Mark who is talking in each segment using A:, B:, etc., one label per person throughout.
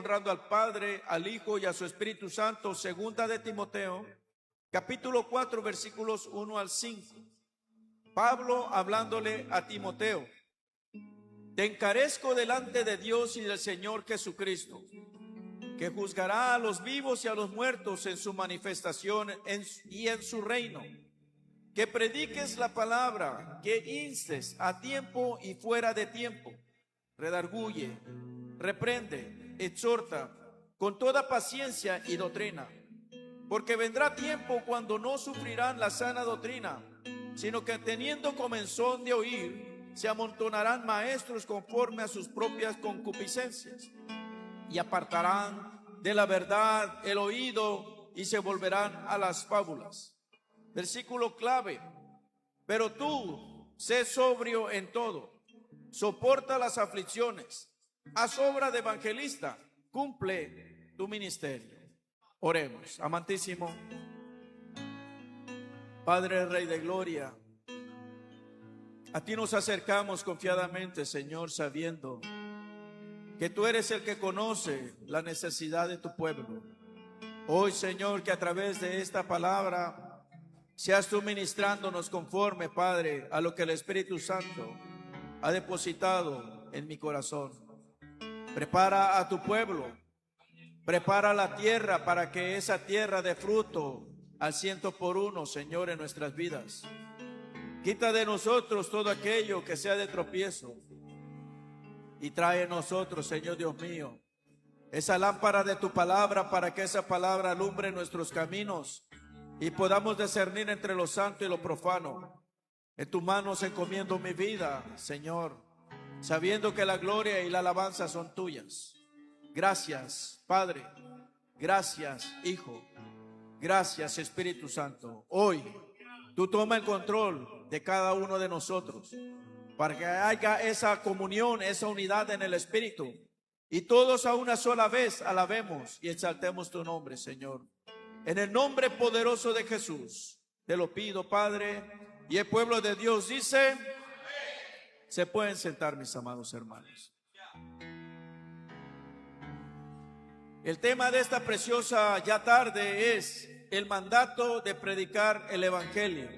A: honrando al Padre, al Hijo y a su Espíritu Santo. Segunda de Timoteo, capítulo 4, versículos 1 al 5. Pablo hablándole a Timoteo: te encarezco delante de Dios y del Señor Jesucristo, que juzgará a los vivos y a los muertos en su manifestación y en su reino, que prediques la palabra, que instes a tiempo y fuera de tiempo, redarguye, reprende, exhorta con toda paciencia y doctrina, porque vendrá tiempo cuando no sufrirán la sana doctrina, sino que teniendo comezón de oír, se amontonarán maestros conforme a sus propias concupiscencias, y apartarán de la verdad el oído y se volverán a las fábulas. Versículo clave: pero tú, sé sobrio en todo, soporta las aflicciones, haz obra de evangelista, cumple tu ministerio. Oremos. Amantísimo Padre, Rey de gloria, a ti nos acercamos confiadamente, Señor, sabiendo que tú eres el que conoce la necesidad de tu pueblo. Hoy, Señor, que a través de esta palabra seas tú ministrándonos conforme, Padre, a lo que el Espíritu Santo ha depositado en mi corazón. Prepara a tu pueblo, prepara la tierra para que esa tierra dé fruto al 100%, Señor, en nuestras vidas. Quita de nosotros todo aquello que sea de tropiezo y trae a nosotros, Señor Dios mío, esa lámpara de tu palabra, para que esa palabra alumbre nuestros caminos y podamos discernir entre lo santo y lo profano. En tus manos encomiendo mi vida, Señor, sabiendo que la gloria y la alabanza son tuyas. Gracias, Padre. Gracias, Hijo. Gracias, Espíritu Santo. Hoy tú toma el control de cada uno de nosotros, para que haya esa comunión, esa unidad en el Espíritu, y todos a una sola vez alabemos y exaltemos tu nombre, Señor. En el nombre poderoso de Jesús te lo pido, Padre. Y el pueblo de Dios dice: se pueden sentar, mis amados hermanos. El tema de esta preciosa ya tarde es el mandato de predicar el evangelio.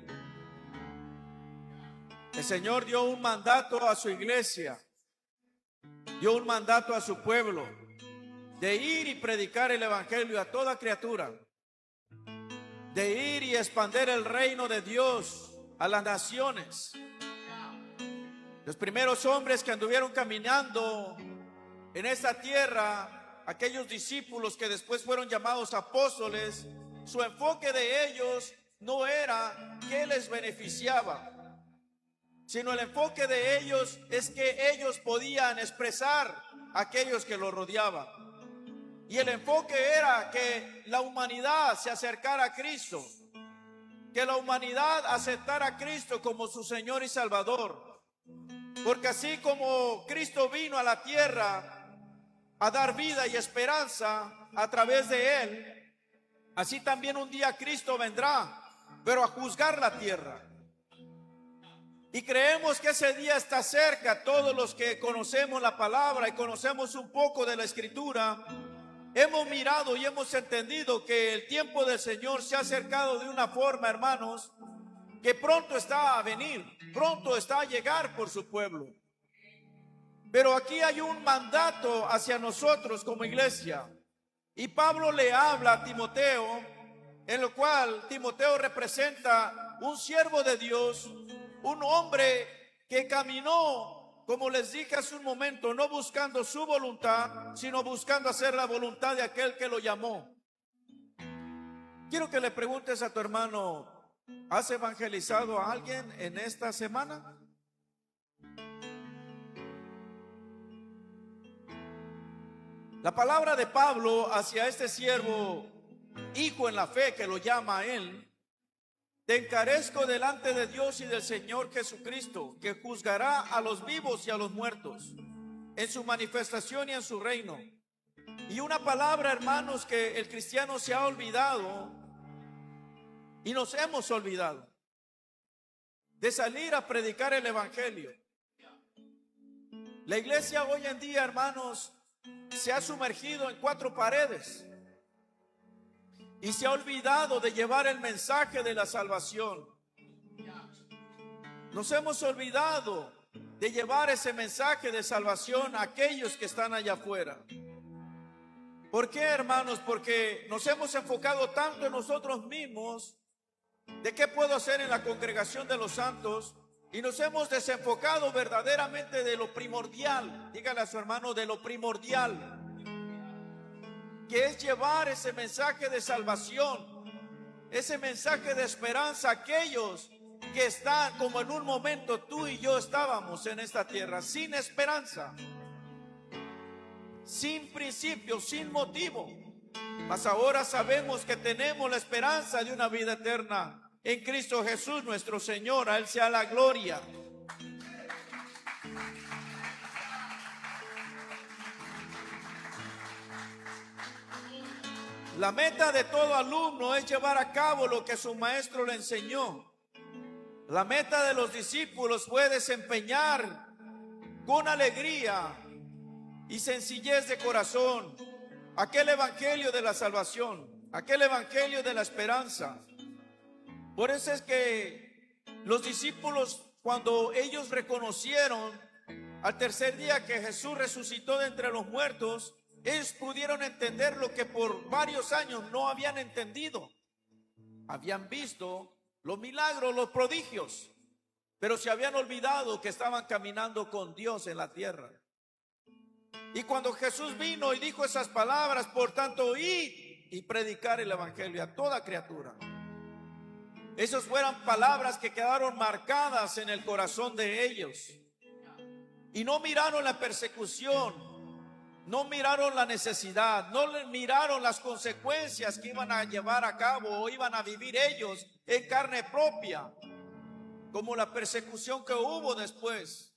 A: El Señor dio un mandato a su iglesia, dio un mandato a su pueblo de ir y predicar el evangelio a toda criatura, de ir y expandir el reino de Dios a las naciones. Los primeros hombres que anduvieron caminando en esta tierra, aquellos discípulos que después fueron llamados apóstoles, su enfoque de ellos no era qué les beneficiaba, sino el enfoque de ellos es que ellos podían expresar a aquellos que los rodeaban. Y el enfoque era que la humanidad se acercara a Cristo, que la humanidad aceptara a Cristo como su Señor y Salvador. Porque así como Cristo vino a la tierra a dar vida y esperanza a través de Él, así también un día Cristo vendrá, pero a juzgar la tierra. Y creemos que ese día está cerca. Todos los que conocemos la palabra y conocemos un poco de la Escritura, hemos mirado y hemos entendido que el tiempo del Señor se ha acercado de una forma, hermanos, que pronto está a venir, pronto está a llegar por su pueblo. Pero aquí hay un mandato hacia nosotros como iglesia. Y Pablo le habla a Timoteo, en lo cual Timoteo representa un siervo de Dios, un hombre que caminó, como les dije hace un momento, no buscando su voluntad, sino buscando hacer la voluntad de aquel que lo llamó. Quiero que le preguntes a tu hermano: ¿has evangelizado a alguien en esta semana? La palabra de Pablo hacia este siervo, hijo en la fe, que lo llama a él: te encarezco delante de Dios y del Señor Jesucristo, que juzgará a los vivos y a los muertos en su manifestación y en su reino. Y una palabra, hermanos, que el cristiano se ha olvidado y nos hemos olvidado de salir a predicar el evangelio. La iglesia hoy en día, hermanos, se ha sumergido en cuatro paredes y se ha olvidado de llevar el mensaje de la salvación. Nos hemos olvidado de llevar ese mensaje de salvación a aquellos que están allá afuera. ¿Por qué, hermanos? Porque nos hemos enfocado tanto en nosotros mismos, de qué puedo hacer en la congregación de los santos, y nos hemos desenfocado verdaderamente de lo primordial. Dígale a su hermano, de lo primordial, que es llevar ese mensaje de salvación, ese mensaje de esperanza a aquellos que están como en un momento tú y yo estábamos en esta tierra, sin esperanza, sin principio, sin motivo. Mas ahora sabemos que tenemos la esperanza de una vida eterna en Cristo Jesús nuestro Señor. A Él sea la gloria. La meta de todo alumno es llevar a cabo lo que su maestro le enseñó. La meta de los discípulos fue desempeñar con alegría y sencillez de corazón aquel evangelio de la salvación, aquel evangelio de la esperanza. Por eso es que los discípulos, cuando ellos reconocieron al tercer día que Jesús resucitó de entre los muertos, ellos pudieron entender lo que por varios años no habían entendido. Habían visto los milagros, los prodigios, pero se habían olvidado que estaban caminando con Dios en la tierra. Y cuando Jesús vino y dijo esas palabras, por tanto, id y predicar el evangelio a toda criatura. Esas fueron palabras que quedaron marcadas en el corazón de ellos. Y no miraron la persecución, no miraron la necesidad, no miraron las consecuencias que iban a llevar a cabo o iban a vivir ellos en carne propia, como la persecución que hubo después,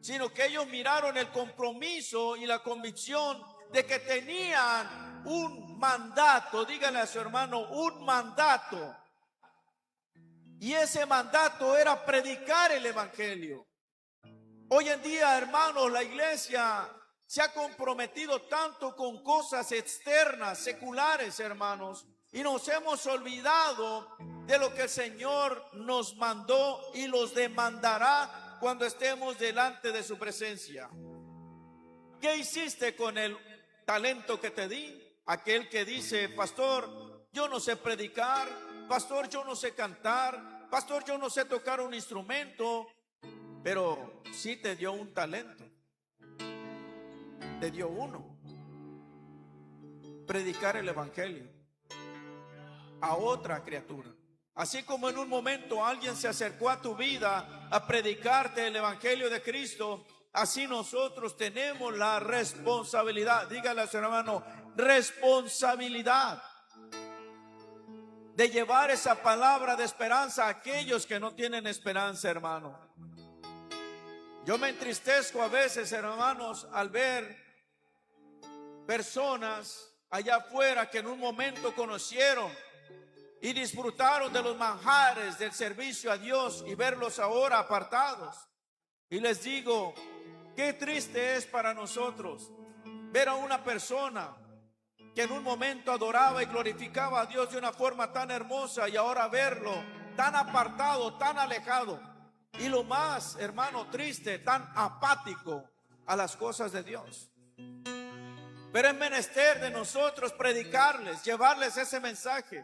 A: sino que ellos miraron el compromiso y la convicción de que tenían un mandato. Díganle a su hermano, un mandato. Y ese mandato era predicar el evangelio. Hoy en día, hermanos, la iglesia se ha comprometido tanto con cosas externas, seculares, hermanos, y nos hemos olvidado de lo que el Señor nos mandó y los demandará cuando estemos delante de su presencia. ¿Qué hiciste con el talento que te di? Aquel que dice, pastor, yo no sé predicar, pastor, yo no sé cantar, pastor, yo no sé tocar un instrumento, pero sí te dio un talento. Te dio uno: predicar el evangelio a otra criatura. Así como en un momento alguien se acercó a tu vida a predicarte el evangelio de Cristo, así nosotros tenemos la responsabilidad, dígale a su hermano, responsabilidad de llevar esa palabra de esperanza a aquellos que no tienen esperanza, hermano. Yo me entristezco a veces, hermanos, al ver personas allá afuera que en un momento conocieron y disfrutaron de los manjares del servicio a Dios y verlos ahora apartados. Y les digo, qué triste es para nosotros ver a una persona que en un momento adoraba y glorificaba a Dios de una forma tan hermosa, y ahora verlo tan apartado, tan alejado, y lo más, hermano, triste, tan apático a las cosas de Dios. Pero es menester de nosotros predicarles, llevarles ese mensaje.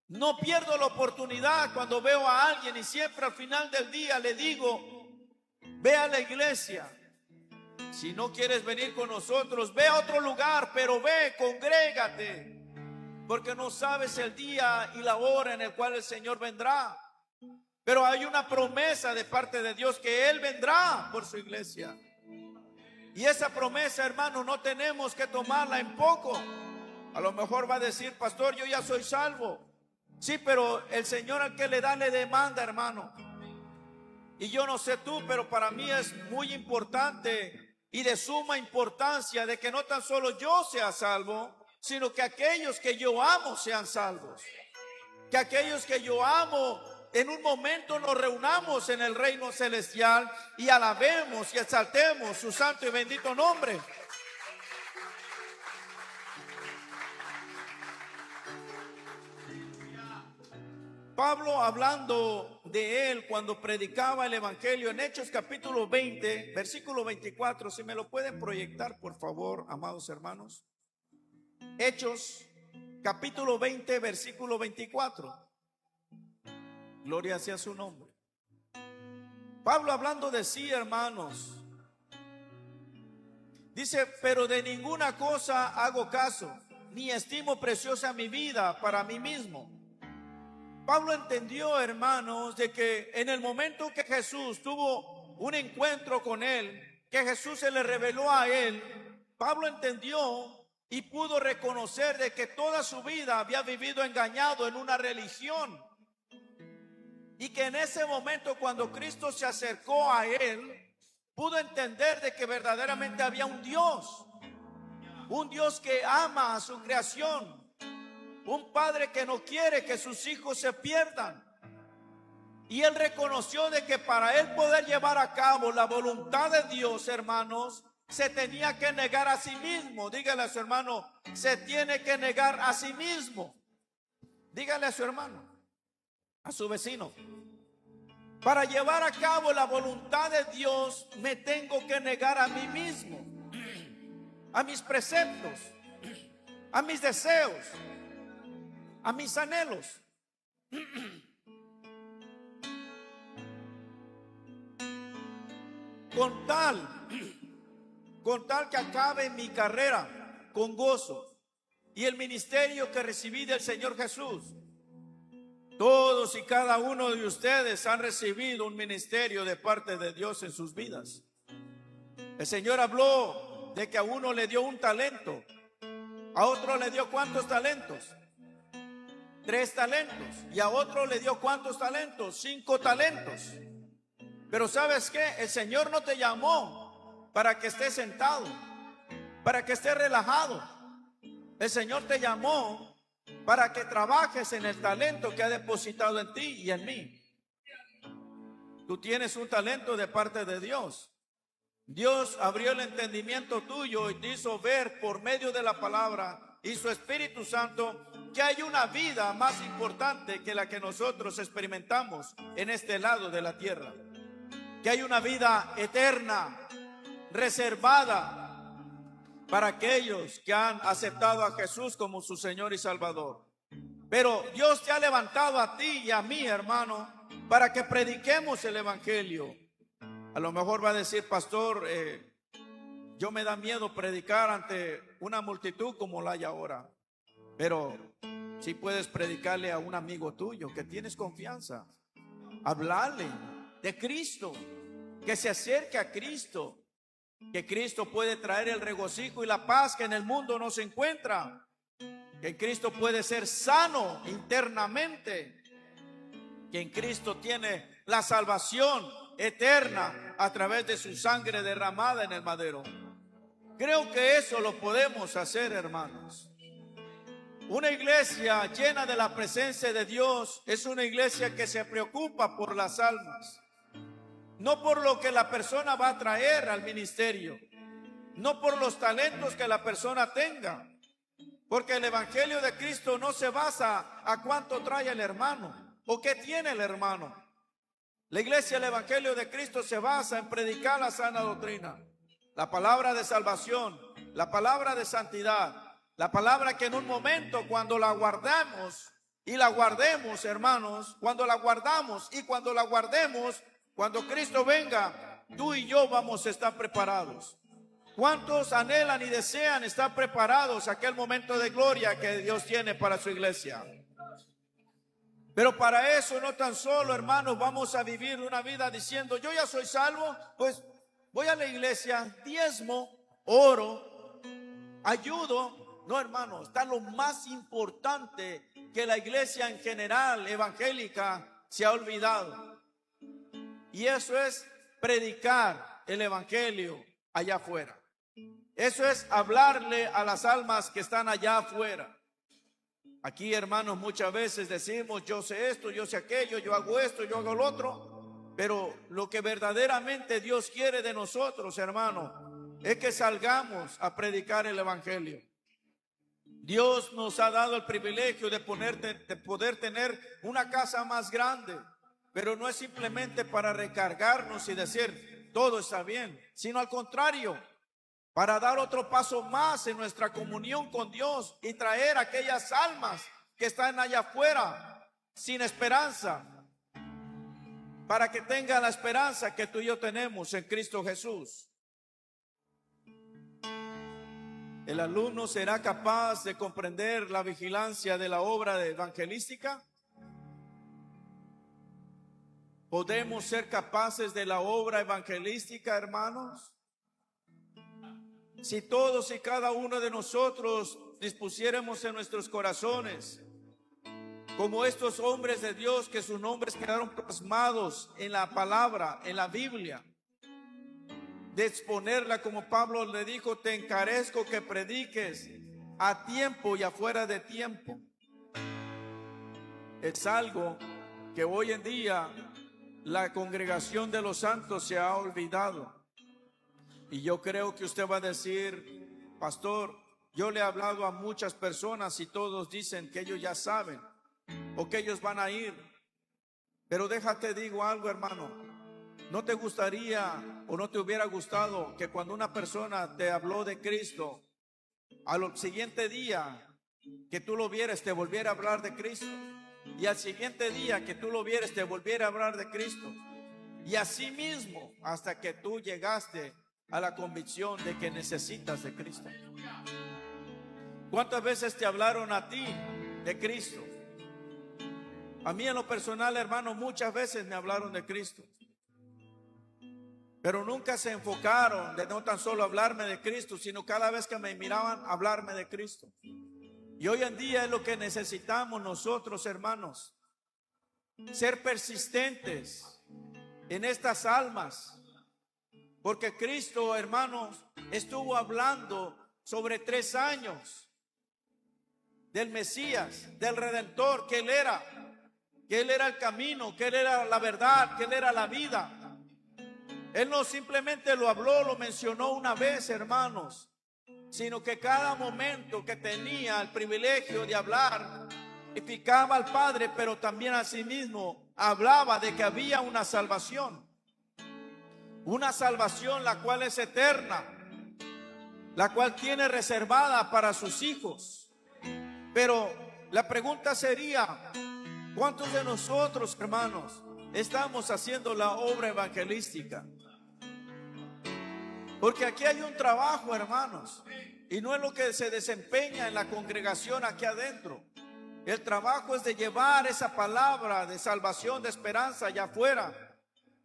A: No pierdo la oportunidad cuando veo a alguien, y siempre al final del día le digo, ve a la iglesia. Si no quieres venir con nosotros, ve a otro lugar, pero ve, congrégate, porque no sabes el día y la hora en el cual el Señor vendrá. Pero hay una promesa de parte de Dios que Él vendrá por su iglesia. Y esa promesa, hermano, no tenemos que tomarla en poco. A lo mejor va a decir, pastor, yo ya soy salvo. Sí, pero el Señor al que le da le demanda, hermano. Y yo no sé tú, pero para mí es muy importante y de suma importancia de que no tan solo yo sea salvo, sino que aquellos que yo amo sean salvos. Que aquellos que yo amo en un momento nos reunamos en el reino celestial y alabemos y exaltemos su santo y bendito nombre. Pablo, hablando de él cuando predicaba el evangelio en Hechos capítulo 20, versículo 24, si me lo pueden proyectar, por favor, amados hermanos. Hechos capítulo 20, versículo 24. Gloria sea su nombre. Pablo, hablando de sí, hermanos, dice: pero de ninguna cosa hago caso, ni estimo preciosa mi vida para mí mismo. Pablo entendió, hermanos, de que en el momento que Jesús tuvo un encuentro con él, que Jesús se le reveló a él, Pablo entendió y pudo reconocer de que toda su vida había vivido engañado en una religión, y que en ese momento, cuando Cristo se acercó a él, pudo entender de que verdaderamente había un Dios que ama a su creación, un padre que no quiere que sus hijos se pierdan. Y él reconoció de que para él poder llevar a cabo la voluntad de Dios, hermanos, se tenía que negar a sí mismo. Dígale a su hermano: se tiene que negar a sí mismo. Dígale a su hermano, a su vecino: para llevar a cabo la voluntad de Dios, me tengo que negar a mí mismo, a mis preceptos, a mis deseos, a mis anhelos. Con tal que acabe mi carrera con gozo y el ministerio que recibí del Señor Jesús. Todos y cada uno de ustedes han recibido un ministerio de parte de Dios en sus vidas. El Señor habló de que a uno le dio un talento, a otro le dio ¿cuántos talentos? 3 talentos. Y a otro le dio ¿cuántos talentos? 5 talentos. Pero ¿sabes qué? El Señor no te llamó para que estés sentado, para que estés relajado. El Señor te llamó para que trabajes en el talento que ha depositado en ti y en mí. Tú tienes un talento de parte de Dios. Dios abrió el entendimiento tuyo y te hizo ver por medio de la palabra y su Espíritu Santo que hay una vida más importante que la que nosotros experimentamos en este lado de la tierra. Que hay una vida eterna, reservada para aquellos que han aceptado a Jesús como su Señor y Salvador. Pero Dios te ha levantado a ti y a mí, hermano, para que prediquemos el evangelio. A lo mejor va a decir: pastor, yo me da miedo predicar ante una multitud como la hay ahora. Pero si puedes predicarle a un amigo tuyo que tienes confianza, hablarle de Cristo, que se acerque a Cristo, que Cristo puede traer el regocijo y la paz que en el mundo no se encuentra, que Cristo puede ser sano internamente, que en Cristo tiene la salvación eterna a través de su sangre derramada en el madero. Creo que eso lo podemos hacer, hermanos. Una iglesia llena de la presencia de Dios es una iglesia que se preocupa por las almas, no por lo que la persona va a traer al ministerio, no por los talentos que la persona tenga, porque el evangelio de Cristo no se basa a cuánto trae el hermano o qué tiene el hermano. La iglesia, el evangelio de Cristo se basa en predicar la sana doctrina, la palabra de salvación, la palabra de santidad, la palabra que en un momento, cuando la guardamos y la guardemos, hermanos, cuando la guardamos y cuando la guardemos, cuando Cristo venga, tú y yo vamos a estar preparados. ¿Cuántos anhelan y desean estar preparados a aquel momento de gloria que Dios tiene para su iglesia? Pero para eso no tan solo, hermanos, vamos a vivir una vida diciendo: yo ya soy salvo, pues voy a la iglesia, diezmo, oro, ayudo. No, hermanos, está lo más importante que la iglesia en general evangélica se ha olvidado. Y eso es predicar el evangelio allá afuera. Eso es hablarle a las almas que están allá afuera. Aquí, hermanos, muchas veces decimos: yo sé esto, yo sé aquello, yo hago esto, yo hago lo otro. Pero lo que verdaderamente Dios quiere de nosotros, hermanos, es que salgamos a predicar el evangelio. Dios nos ha dado el privilegio de poder tener una casa más grande, pero no es simplemente para recargarnos y decir todo está bien, sino al contrario, para dar otro paso más en nuestra comunión con Dios y traer aquellas almas que están allá afuera sin esperanza, para que tengan la esperanza que tú y yo tenemos en Cristo Jesús. ¿El alumno será capaz de comprender la vigilancia de la obra evangelística? ¿Podemos ser capaces de la obra evangelística, hermanos? Si todos y cada uno de nosotros dispusiéramos en nuestros corazones, como estos hombres de Dios que sus nombres quedaron plasmados en la palabra, en la Biblia, de exponerla como Pablo le dijo, te encarezco que prediques a tiempo y afuera de tiempo. Es algo que hoy en día la congregación de los santos se ha olvidado. Y yo creo que usted va a decir, pastor, yo le he hablado a muchas personas y todos dicen que ellos ya saben o que ellos van a ir. Pero déjate digo algo, hermano. ¿No te gustaría o no te hubiera gustado que cuando una persona te habló de Cristo, al siguiente día que tú lo vieras te volviera a hablar de Cristo? Y al siguiente día que tú lo vieras te volviera a hablar de Cristo. Y así mismo hasta que tú llegaste a la convicción de que necesitas de Cristo. ¿Cuántas veces te hablaron a ti de Cristo? A mí en lo personal, hermano, muchas veces me hablaron de Cristo. Pero nunca se enfocaron de no tan solo hablarme de Cristo, sino cada vez que me miraban hablarme de Cristo. Y hoy en día es lo que necesitamos nosotros, hermanos, ser persistentes en estas almas, porque Cristo, hermanos, estuvo hablando sobre 3 años del Mesías, del Redentor, que Él era el camino, que Él era la verdad, que Él era la vida. Él no simplemente lo habló, lo mencionó una vez, hermanos, sino que cada momento que tenía el privilegio de hablar, glorificaba al Padre, pero también a sí mismo hablaba de que había una salvación la cual es eterna, la cual tiene reservada para sus hijos. Pero la pregunta sería, ¿cuántos de nosotros, hermanos, estamos haciendo la obra evangelística? Porque aquí hay un trabajo, hermanos, y no es lo que se desempeña en la congregación aquí adentro. El trabajo es de llevar esa palabra de salvación, de esperanza allá afuera.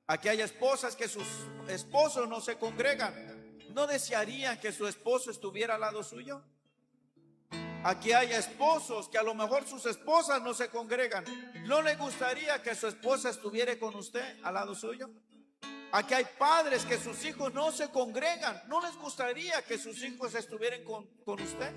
A: Aquí hay esposas que sus esposos no se congregan. ¿No desearían que su esposo estuviera al lado suyo? Aquí hay esposos que a lo mejor sus esposas no se congregan. ¿No le gustaría que su esposa estuviera con usted al lado suyo? Aquí hay padres que sus hijos no se congregan. ¿No les gustaría que sus hijos estuvieran con usted?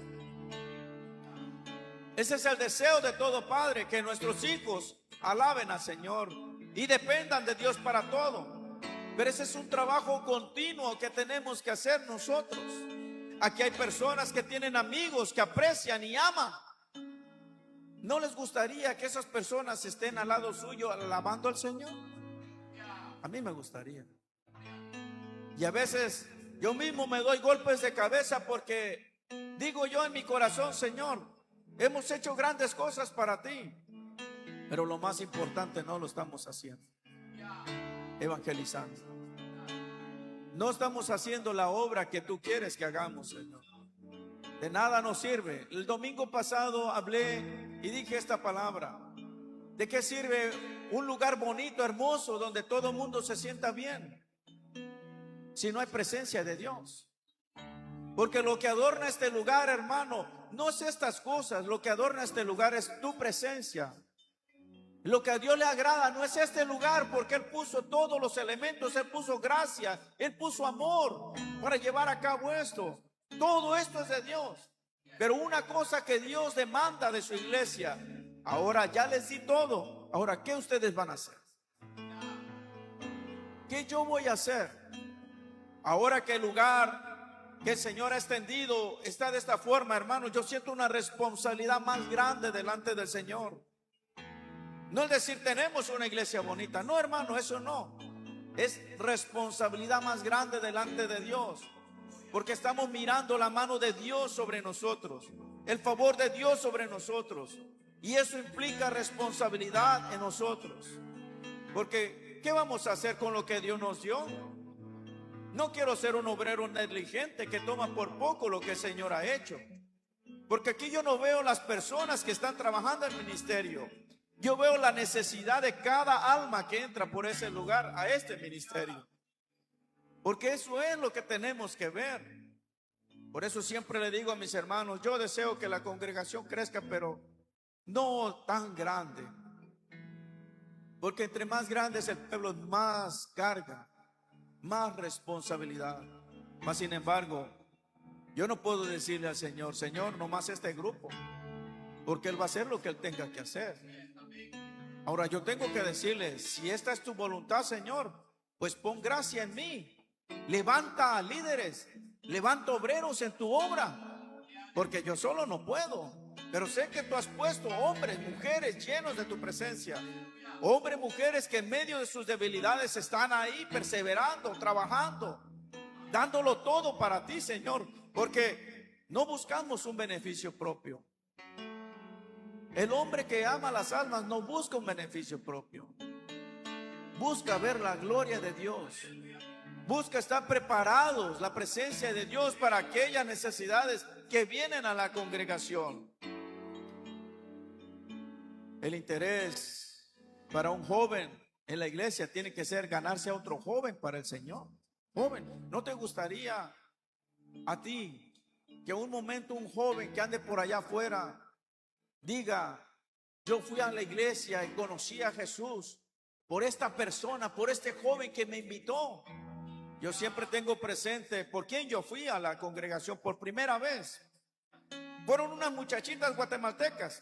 A: Ese es el deseo de todo padre, que nuestros hijos alaben al Señor y dependan de Dios para todo. Pero ese es un trabajo continuo que tenemos que hacer nosotros. Aquí hay personas que tienen amigos que aprecian y aman. ¿No les gustaría que esas personas estén al lado suyo alabando al Señor? A mí me gustaría. Y a veces yo mismo me doy golpes de cabeza porque digo yo en mi corazón, Señor, hemos hecho grandes cosas para ti, pero lo más importante no lo estamos haciendo, evangelizando. No estamos haciendo la obra que tú quieres que hagamos, Señor. De nada nos sirve. El domingo pasado hablé y dije esta palabra. ¿De qué sirve un lugar bonito, hermoso, donde todo el mundo se sienta bien, si no hay presencia de Dios? Porque lo que adorna este lugar, hermano, no es estas cosas. Lo que adorna este lugar es tu presencia. Lo que a Dios le agrada no es este lugar, porque Él puso todos los elementos. Él puso gracia, Él puso amor para llevar a cabo esto. Todo esto es de Dios. Pero una cosa que Dios demanda de su iglesia: ahora ya les di todo. Ahora, ¿qué ustedes van a hacer? ¿Qué yo voy a hacer? Ahora que el lugar que el Señor ha extendido está de esta forma, hermano. Yo siento una responsabilidad más grande delante del Señor. No es decir, tenemos una iglesia bonita. No, hermano, eso no. Es responsabilidad más grande delante de Dios. Porque estamos mirando la mano de Dios sobre nosotros, el favor de Dios sobre nosotros. Y eso implica responsabilidad en nosotros. Porque, ¿qué vamos a hacer con lo que Dios nos dio? No quiero ser un obrero negligente que toma por poco lo que el Señor ha hecho. Porque aquí yo no veo las personas que están trabajando en el ministerio. Yo veo la necesidad de cada alma que entra por ese lugar a este ministerio. Porque eso es lo que tenemos que ver. Por eso siempre le digo a mis hermanos, yo deseo que la congregación crezca, pero no tan grande. Porque entre más grande es el pueblo, más carga, más responsabilidad. Mas sin embargo, yo no puedo decirle al Señor, Señor, nomás este grupo, porque Él va a hacer lo que Él tenga que hacer. Ahora yo tengo que decirle, si esta es tu voluntad, Señor, pues pon gracia en mí. Levanta líderes, levanta obreros en tu obra, porque yo solo no puedo. Pero sé que tú has puesto hombres, mujeres llenos de tu presencia. Hombres, mujeres que en medio de sus debilidades están ahí perseverando, trabajando, dándolo todo para ti, Señor, porque no buscamos un beneficio propio. El hombre que ama las almas no busca un beneficio propio. Busca ver la gloria de Dios. Busca estar preparados, la presencia de Dios para aquellas necesidades que vienen a la congregación. El interés para un joven en la iglesia tiene que ser ganarse a otro joven para el Señor. Joven, ¿no te gustaría a ti que un momento un joven que ande por allá afuera diga, yo fui a la iglesia y conocí a Jesús por esta persona, por este joven que me invitó? Yo siempre tengo presente por quién yo fui a la congregación por primera vez. Fueron unas muchachitas guatemaltecas,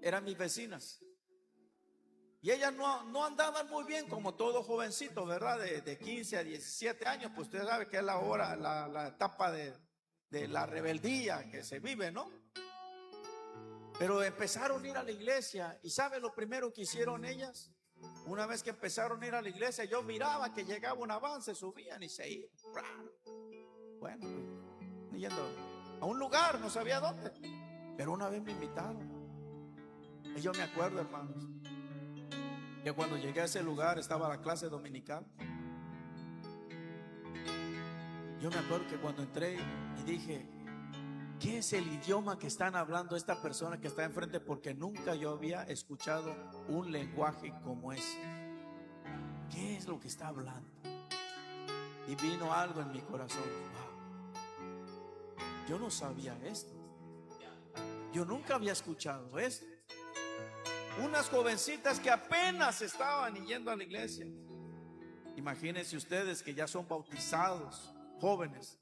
A: eran mis vecinas. Y ellas no andaban muy bien como todo jovencito, ¿verdad? De 15 a 17 años, pues usted sabe que es la etapa de la rebeldía que se vive, ¿no? Pero empezaron a ir a la iglesia. ¿Y sabe lo primero que hicieron ellas? Una vez que empezaron a ir a la iglesia, yo miraba que llegaba un avance, subían y se iban. Bueno, yendo a un lugar, no sabía dónde, pero una vez me invitaron. Y yo me acuerdo, hermanos, que cuando llegué a ese lugar estaba la clase dominical. Yo me acuerdo que cuando entré y dije, ¿qué es el idioma que están hablando esta persona que está enfrente? Porque nunca yo había escuchado un lenguaje como ese. ¿Qué es lo que está hablando? Y vino algo en mi corazón. Wow. Yo no sabía esto. Yo nunca había escuchado esto. Unas jovencitas que apenas estaban yendo a la iglesia. Imagínense ustedes que ya son bautizados, jóvenes.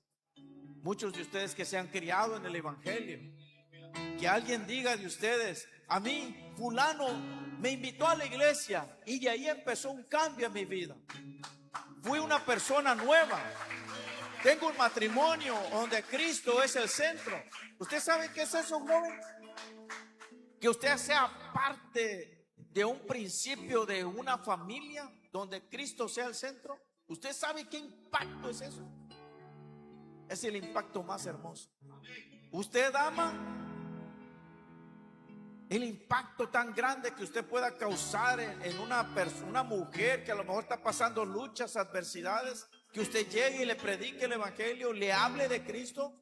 A: Muchos de ustedes que se han criado en el evangelio. Que alguien diga de ustedes, a mí fulano me invitó a la iglesia y de ahí empezó un cambio en mi vida. Fui una persona nueva. Tengo un matrimonio donde Cristo es el centro. ¿Usted sabe qué es eso, joven? Que usted sea parte de un principio de una familia donde Cristo sea el centro. ¿Usted sabe qué impacto es eso? Es el impacto más hermoso. Usted ama el impacto tan grande que usted pueda causar en una persona, una mujer que a lo mejor está pasando luchas, adversidades, que usted llegue y le predique el evangelio, le hable de Cristo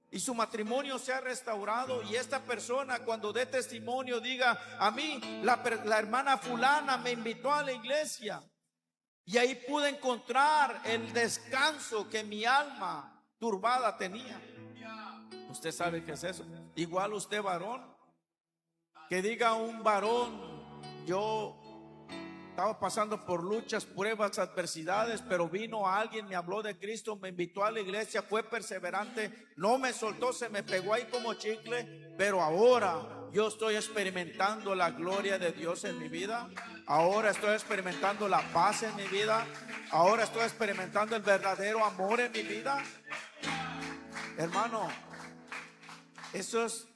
A: y su matrimonio sea restaurado, y esta persona cuando dé testimonio diga, a mí la hermana fulana me invitó a la iglesia y ahí pude encontrar el descanso que mi alma turbada tenía. Usted sabe qué es eso. Igual usted, varón, que diga un varón, yo estaba pasando por luchas, pruebas, adversidades, pero vino alguien, me habló de Cristo, me invitó a la iglesia, fue perseverante, no me soltó, se me pegó ahí como chicle, pero ahora yo estoy experimentando la gloria de Dios en mi vida. Ahora estoy experimentando la paz en mi vida. Ahora estoy experimentando el verdadero amor en mi vida. Hermano, eso es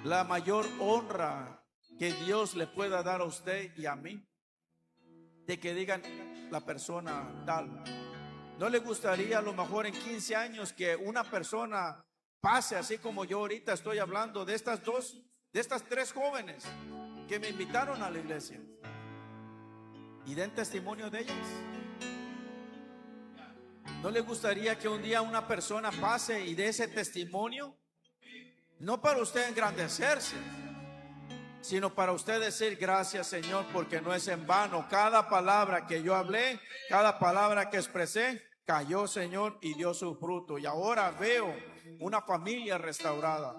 A: la mayor honra que Dios le pueda dar a usted y a mí, de que digan la persona tal. ¿No le gustaría a lo mejor en 15 años que una persona pase así como yo ahorita estoy hablando de estas tres jóvenes que me invitaron a la iglesia y den testimonio de ellas? ¿No le gustaría que un día una persona pase y dé ese testimonio? No para usted engrandecerse, sino para usted decir: gracias, Señor, porque no es en vano. Cada palabra que yo hablé, cada palabra que expresé, cayó, Señor, y dio su fruto. Y ahora veo una familia restaurada.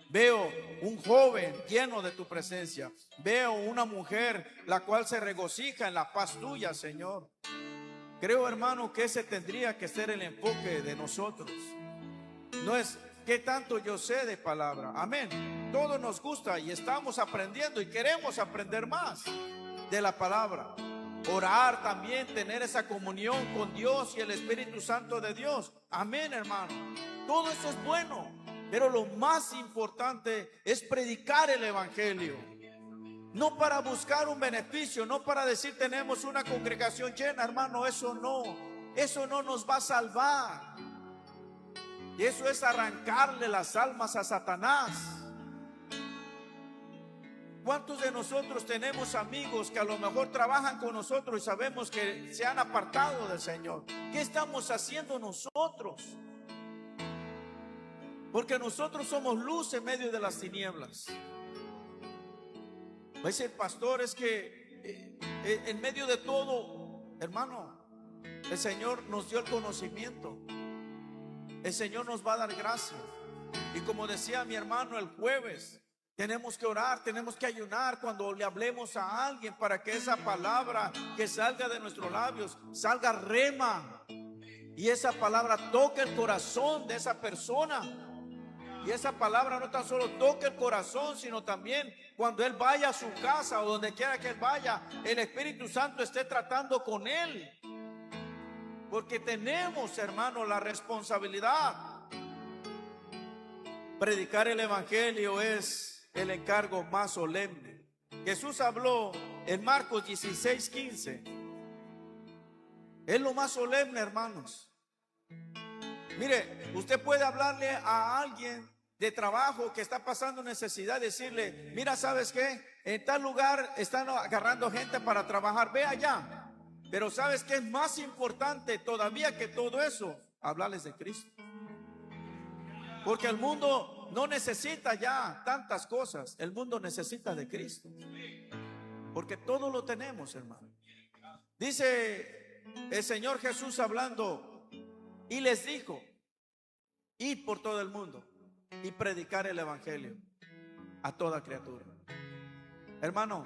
A: Veo un joven lleno de tu presencia. Veo una mujer la cual se regocija en la paz tuya, Señor. Creo, hermano, que ese tendría que ser el enfoque de nosotros. No es qué tanto yo sé de palabra. Amén. Todo nos gusta y estamos aprendiendo y queremos aprender más de la palabra. Orar también, tener esa comunión con Dios y el Espíritu Santo de Dios. Amén, hermano. Todo eso es bueno, pero lo más importante es predicar el evangelio. No para buscar un beneficio, no para decir tenemos una congregación llena, hermano. Eso no nos va a salvar. Y eso es arrancarle las almas a Satanás. ¿Cuántos de nosotros tenemos amigos que a lo mejor trabajan con nosotros y sabemos que se han apartado del Señor? ¿Qué estamos haciendo nosotros? Porque nosotros somos luz en medio de las tinieblas. Dice el pastor, es que en medio de todo, hermano, el Señor nos dio el conocimiento. El Señor nos va a dar gracia. Y como decía mi hermano el jueves, tenemos que orar, tenemos que ayunar cuando le hablemos a alguien, para que esa palabra que salga de nuestros labios salga rema, y esa palabra toque el corazón de esa persona. Y esa palabra no tan solo toque el corazón, sino también cuando él vaya a su casa o donde quiera que él vaya, el Espíritu Santo esté tratando con él. Porque tenemos, hermano, la responsabilidad. Predicar el evangelio es el encargo más solemne. Jesús habló en Marcos 16:15. Es lo más solemne, hermanos. Mire, usted puede hablarle a alguien de trabajo que está pasando necesidad, decirle: mira, ¿sabes qué? En tal lugar están agarrando gente para trabajar, ve allá. Pero ¿sabes qué es más importante todavía que todo eso? Hablarles de Cristo. Porque el mundo no necesita ya tantas cosas. El mundo necesita de Cristo. Porque todo lo tenemos, hermano. Dice el Señor Jesús hablando, y les dijo: id por todo el mundo y predicar el evangelio a toda criatura. Hermano,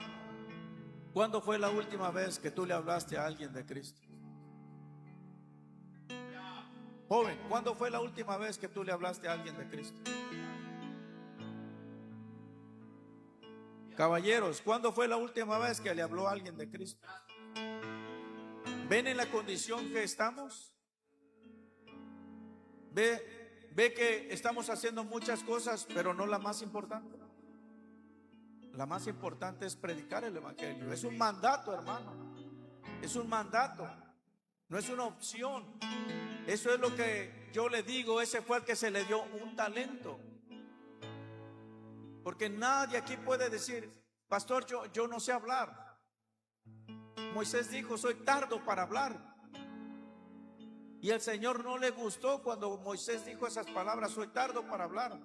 A: ¿cuándo fue la última vez que tú le hablaste a alguien de Cristo? Joven, ¿cuándo fue la última vez que tú le hablaste a alguien de Cristo? Caballeros, ¿cuándo fue la última vez que le habló a alguien de Cristo? ¿Ven en la condición que estamos? ¿Ve que estamos haciendo muchas cosas, pero no la más importante? La más importante es predicar el evangelio. Es un mandato, hermano. Es un mandato. No es una opción. Eso es lo que yo le digo. Ese fue el que se le dio un talento. Porque nadie aquí puede decir: pastor, yo no sé hablar. Moisés dijo: soy tardo para hablar. Y el Señor no le gustó cuando Moisés dijo esas palabras: soy tardo para hablar.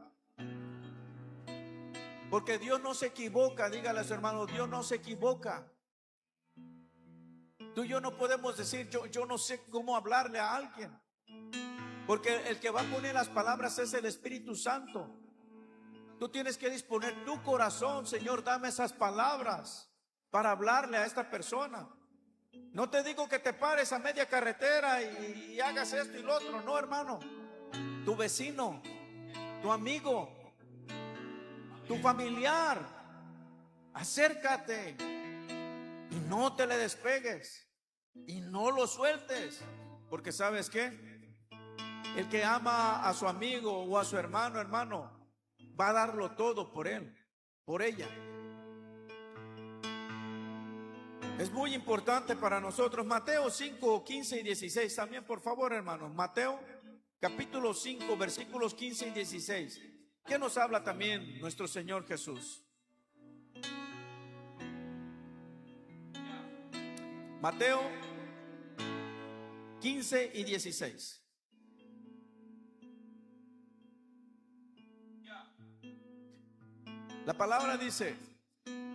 A: Porque Dios no se equivoca. Dígale a su hermano: Dios no se equivoca. Tú y yo no podemos decir yo no sé cómo hablarle a alguien. Porque el que va a poner las palabras es el Espíritu Santo. Tú tienes que disponer tu corazón: Señor, dame esas palabras para hablarle a esta persona. No te digo que te pares a media carretera y hagas esto y lo otro. No, hermano. Tu vecino, tu amigo, tu familiar, acércate y no te le despegues y no lo sueltes. Porque ¿sabes qué? El que ama a su amigo o a su hermano, hermano, va a darlo todo por él, por ella. Es muy importante para nosotros. Mateo 5, 15 y 16. También, por favor, hermanos. Mateo capítulo 5, versículos 15 y 16. ¿Qué nos habla también nuestro Señor Jesús? Mateo 15 y 16. La palabra dice: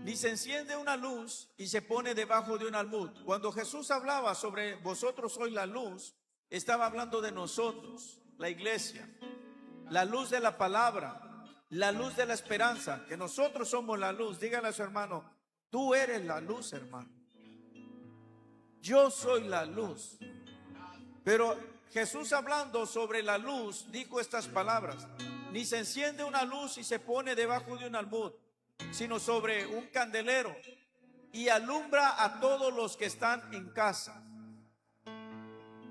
A: ni se enciende una luz y se pone debajo de un almud. Cuando Jesús hablaba sobre vosotros sois la luz, estaba hablando de nosotros, la iglesia, la luz de la palabra, la luz de la esperanza, que nosotros somos la luz. Dígale a su hermano: tú eres la luz, hermano. Yo soy la luz. Pero Jesús, hablando sobre la luz, dijo estas palabras: ni se enciende una luz y se pone debajo de un almud, sino sobre un candelero, y alumbra a todos los que están en casa.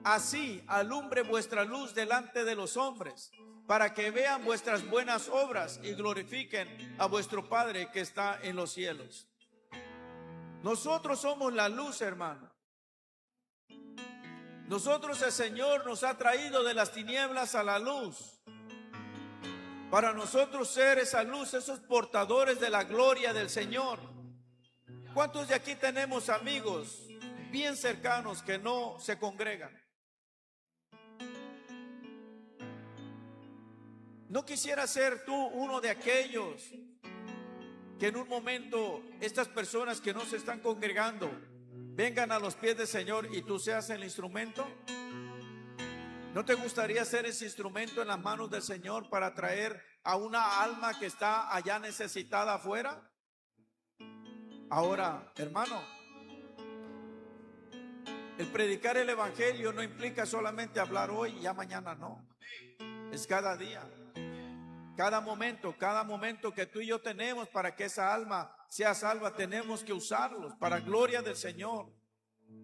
A: Así alumbre vuestra luz delante de los hombres, para que vean vuestras buenas obras y glorifiquen a vuestro Padre que está en los cielos. Nosotros somos la luz, hermano. Nosotros, el Señor nos ha traído de las tinieblas a la luz, para nosotros ser esa luz, esos portadores de la gloria del Señor. ¿Cuántos de aquí tenemos amigos bien cercanos que no se congregan? ¿No quisiera ser tú uno de aquellos que en un momento estas personas que no se están congregando vengan a los pies del Señor y tú seas el instrumento? ¿No te gustaría ser ese instrumento en las manos del Señor para traer a una alma que está allá necesitada afuera? Ahora, hermano, el predicar el evangelio no implica solamente hablar hoy y ya mañana no. Es cada día, cada momento que tú y yo tenemos para que esa alma sea salva. Tenemos que usarlos para gloria del Señor.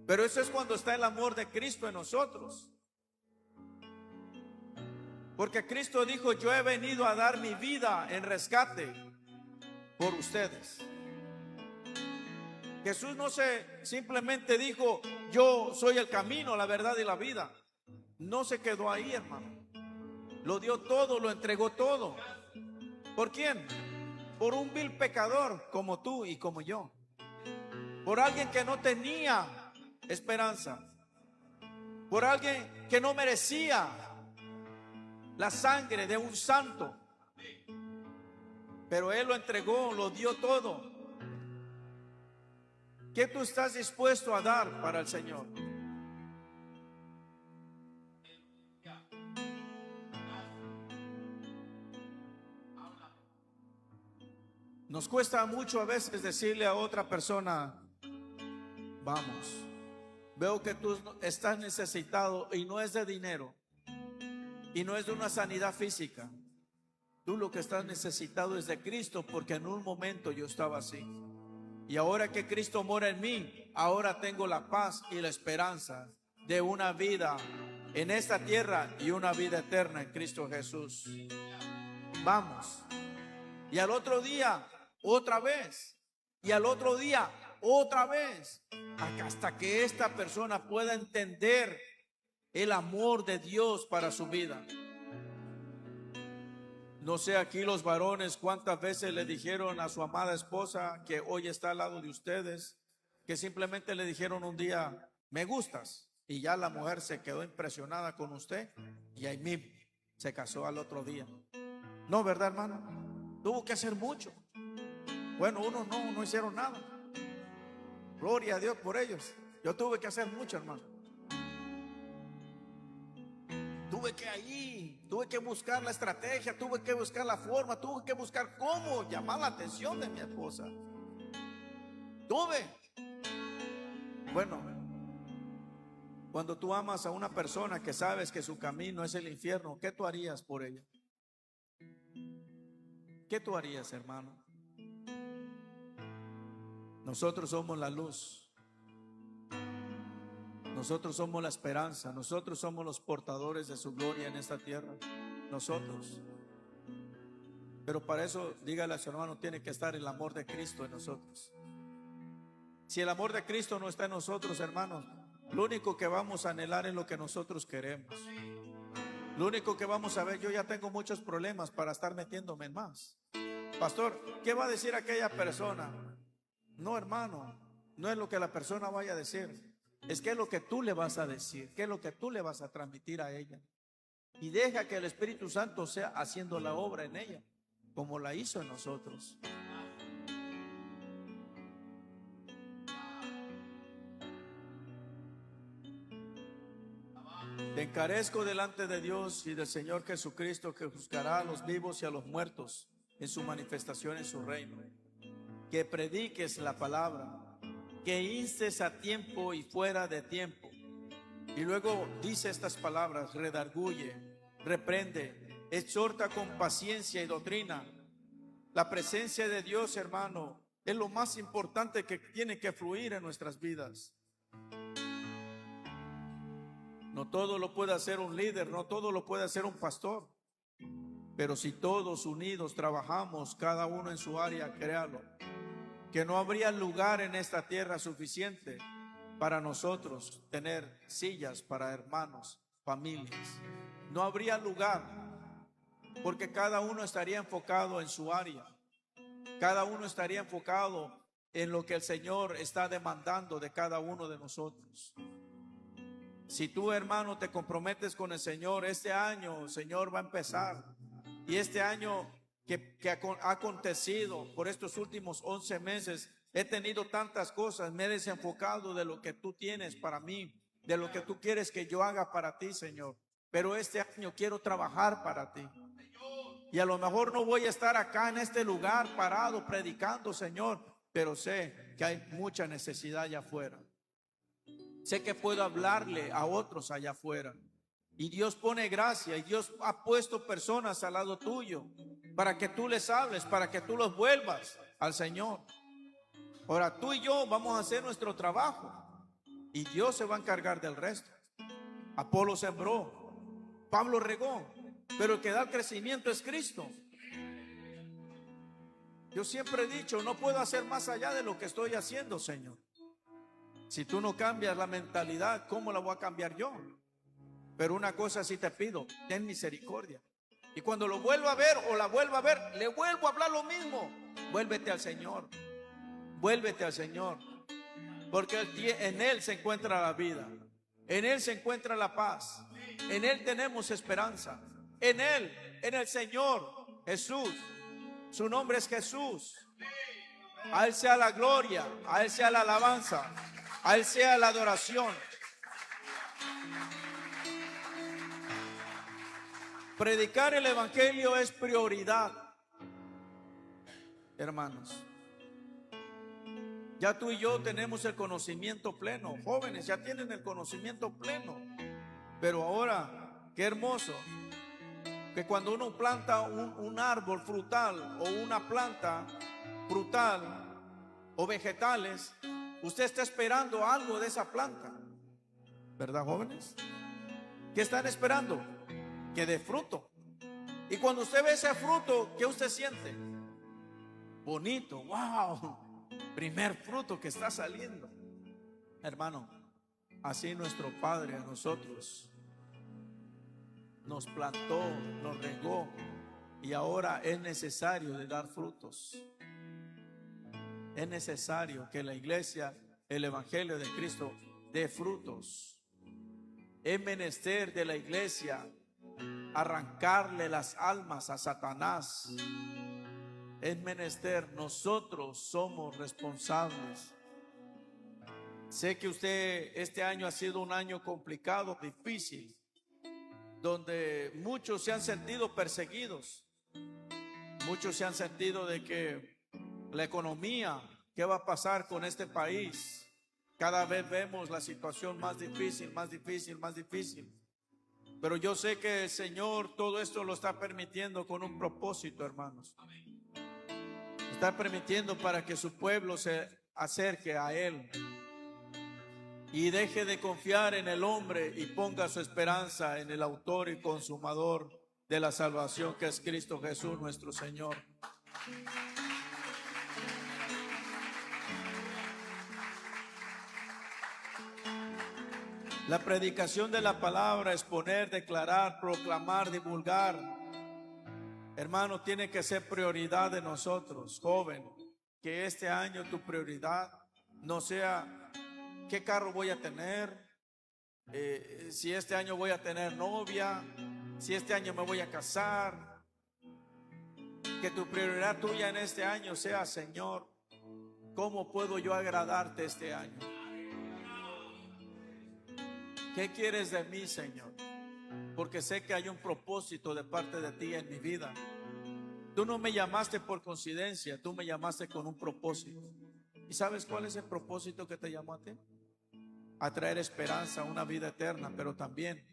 A: Pero eso es cuando está el amor de Cristo en nosotros. Porque Cristo dijo: yo he venido a dar mi vida en rescate por ustedes. Jesús no simplemente dijo: yo soy el camino, la verdad y la vida. No se quedó ahí, hermano. Lo dio todo, lo entregó todo. ¿Por quién? Por un vil pecador como tú y como yo. Por alguien que no tenía esperanza. Por alguien que no merecía la sangre de un santo. Pero Él lo entregó, lo dio todo. ¿Qué tú estás dispuesto a dar para el Señor? Nos cuesta mucho a veces decirle a otra persona: vamos, veo que tú estás necesitado, y no es de dinero, y no es de una sanidad física. Tú lo que estás necesitado es de Cristo, porque en un momento yo estaba así. Y ahora que Cristo mora en mí, ahora tengo la paz y la esperanza de una vida en esta tierra y una vida eterna en Cristo Jesús. Vamos. Y al otro día, otra vez. Y al otro día, otra vez. Hasta que esta persona pueda entender el amor de Dios para su vida. No sé aquí los varones cuántas veces le dijeron a su amada esposa, que hoy está al lado de ustedes, que simplemente le dijeron un día: me gustas, y ya la mujer se quedó impresionada con usted y ahí mismo se casó al otro día. No, ¿verdad, hermano? Tuvo que hacer mucho. Bueno, unos no hicieron nada. Gloria a Dios por ellos. Yo tuve que hacer mucho, hermano. Tuve que buscar la estrategia, tuve que buscar la forma, tuve que buscar cómo llamar la atención de mi esposa. Bueno, cuando tú amas a una persona que sabes que su camino es el infierno, ¿qué tú harías por ella? ¿Qué tú harías, hermano? Nosotros somos la luz. Nosotros somos la esperanza, nosotros somos los portadores de su gloria en esta tierra, nosotros. Pero para eso, dígale a su hermano, tiene que estar el amor de Cristo en nosotros. Si el amor de Cristo no está en nosotros, hermanos, lo único que vamos a anhelar es lo que nosotros queremos. Lo único que vamos a ver, yo ya tengo muchos problemas para estar metiéndome en más. Pastor, ¿qué va a decir aquella persona? No, hermano, no es lo que la persona vaya a decir. Es que es lo que tú le vas a decir, qué es lo que tú le vas a transmitir a ella. Y deja que el Espíritu Santo sea haciendo la obra en ella, como la hizo en nosotros. Te encarezco delante de Dios y del Señor Jesucristo, que juzgará a los vivos y a los muertos en su manifestación en su reino. Que prediques la palabra, que instes a tiempo y fuera de tiempo. Y luego dice estas palabras: redarguye, reprende, exhorta con paciencia y doctrina. La presencia de Dios, hermano, es lo más importante que tiene que fluir en nuestras vidas. No todo lo puede hacer un líder, no todo lo puede hacer un pastor. Pero si todos unidos trabajamos, cada uno en su área, créalo, que no habría lugar en esta tierra suficiente para nosotros tener sillas para hermanos, familias. No habría lugar, porque cada uno estaría enfocado en su área. Cada uno estaría enfocado en lo que el Señor está demandando de cada uno de nosotros. Si tú, hermano, te comprometes con el Señor, este año el Señor va a empezar. Y este año que ha acontecido por estos últimos 11 meses, he tenido tantas cosas, me he desenfocado de lo que tú tienes para mí, de lo que tú quieres que yo haga para ti, Señor. Pero este año quiero trabajar para ti. Y a lo mejor no voy a estar acá en este lugar parado predicando, Señor, pero sé que hay mucha necesidad allá afuera. Sé que puedo hablarle a otros allá afuera. Y Dios pone gracia, y Dios ha puesto personas al lado tuyo para que tú les hables, para que tú los vuelvas al Señor. Ahora tú y yo vamos a hacer nuestro trabajo y Dios se va a encargar del resto. Apolo sembró, Pablo regó, pero el que da el crecimiento es Cristo. Yo siempre he dicho, no puedo hacer más allá de lo que estoy haciendo, Señor. Si tú no cambias la mentalidad, ¿cómo la voy a cambiar yo? Pero una cosa sí te pido, ten misericordia. Y cuando lo vuelva a ver o la vuelva a ver, le vuelvo a hablar lo mismo. Vuélvete al Señor. Vuélvete al Señor. Porque en Él se encuentra la vida. En Él se encuentra la paz. En Él tenemos esperanza. En Él, en el Señor Jesús. Su nombre es Jesús. A Él sea la gloria, a Él sea la alabanza, a Él sea la adoración. Predicar el evangelio es prioridad, hermanos. Ya tú y yo tenemos el conocimiento pleno. Jóvenes ya tienen el conocimiento pleno. Pero ahora, qué hermoso que cuando uno planta un árbol frutal o una planta frutal o vegetales, usted está esperando algo de esa planta, ¿verdad, jóvenes? ¿Qué están esperando? Que dé fruto. Y cuando usted ve ese fruto, ¿qué usted siente? Bonito, wow, primer fruto que está saliendo. Hermano, así nuestro Padre a nosotros nos plantó, nos regó, y ahora es necesario de dar frutos. Es necesario que la iglesia, el evangelio de Cristo, dé frutos. Es menester de la iglesia arrancarle las almas a Satanás. Es menester, nosotros somos responsables. Sé que usted, este año ha sido un año complicado, difícil, donde muchos se han sentido perseguidos. Muchos se han sentido de que la economía, ¿qué va a pasar con este país? Cada vez vemos la situación más difícil, más difícil, más difícil. Pero yo sé que el Señor todo esto lo está permitiendo con un propósito, hermanos. Está permitiendo para que su pueblo se acerque a Él. y deje de confiar en el hombre y ponga su esperanza en el autor y consumador de la salvación, que es Cristo Jesús nuestro Señor. La predicación de la palabra, exponer, declarar, proclamar, divulgar, hermano, tiene que ser prioridad de nosotros. Joven, que este año tu prioridad no sea qué carro voy a tener, si este año voy a tener novia, si este año me voy a casar. Que tu prioridad tuya en este año sea: Señor, ¿cómo puedo yo agradarte este año? ¿Qué quieres de mí, Señor? Porque sé que hay un propósito de parte de ti en mi vida. Tú no me llamaste por coincidencia, tú me llamaste con un propósito. ¿Y sabes cuál es el propósito que te llamó a ti? A traer esperanza, una vida eterna, pero también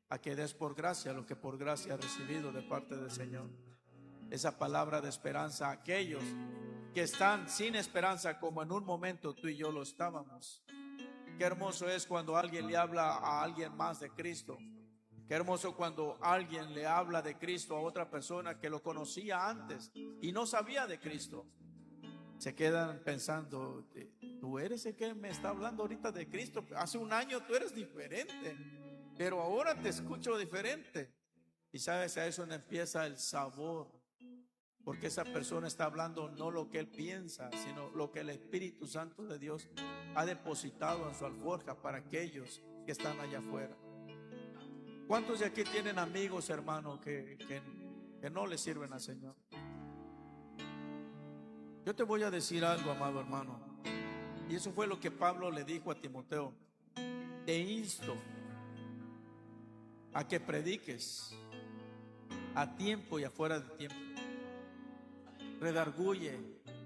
A: a que des por gracia lo que por gracia has recibido de parte del Señor. Esa palabra de esperanza a aquellos que están sin esperanza, como en un momento tú y yo lo estábamos. Qué hermoso es cuando alguien le habla a alguien más de Cristo. Qué hermoso cuando alguien le habla de Cristo a otra persona que lo conocía antes y no sabía de Cristo. Se quedan pensando: tú eres el que me está hablando ahorita de Cristo. Hace un año tú eres diferente, pero ahora te escucho diferente. Y sabes, a eso empieza el sabor, porque esa persona está hablando no lo que él piensa, sino lo que el Espíritu Santo de Dios ha depositado en su alforja para aquellos que están allá afuera. ¿Cuántos de aquí tienen amigos, hermano, que no le sirven al Señor? Yo te voy a decir algo, amado hermano, y eso fue lo que Pablo le dijo a Timoteo: te insto a que prediques a tiempo y afuera de tiempo. Redarguye,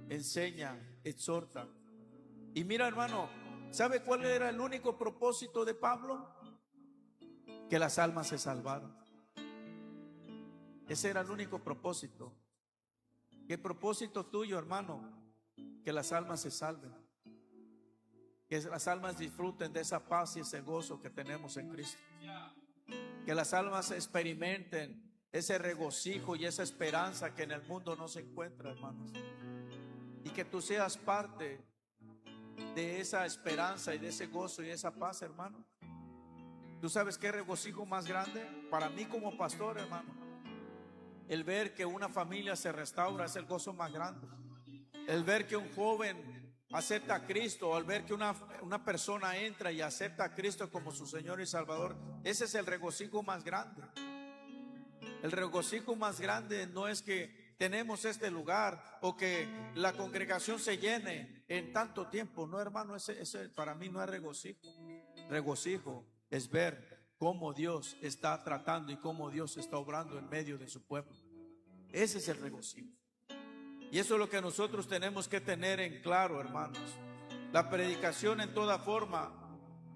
A: enseña, exhorta. Y mira, hermano, ¿sabe cuál era el único propósito de Pablo? Que las almas se salvaran. Ese era el único propósito. ¿Qué propósito tuyo, hermano? Que las almas se salven, que las almas disfruten de esa paz y ese gozo que tenemos en Cristo, que las almas experimenten ese regocijo y esa esperanza que en el mundo no se encuentra, hermanos, y que tú seas parte de esa esperanza y de ese gozo y esa paz, hermano. ¿Tú sabes qué regocijo más grande para mí como pastor, hermano? El ver que una familia se restaura es el gozo más grande. El ver que un joven acepta a Cristo, al ver que una persona entra y acepta a Cristo como su Señor y Salvador, ese es el regocijo más grande. El regocijo más grande no es que tenemos este lugar o que la congregación se llene en tanto tiempo. No, hermano, ese para mí no es regocijo. Regocijo es ver cómo Dios está tratando y cómo Dios está obrando en medio de su pueblo. Ese es el regocijo. Y eso es lo que nosotros tenemos que tener en claro, hermanos. La predicación en toda forma,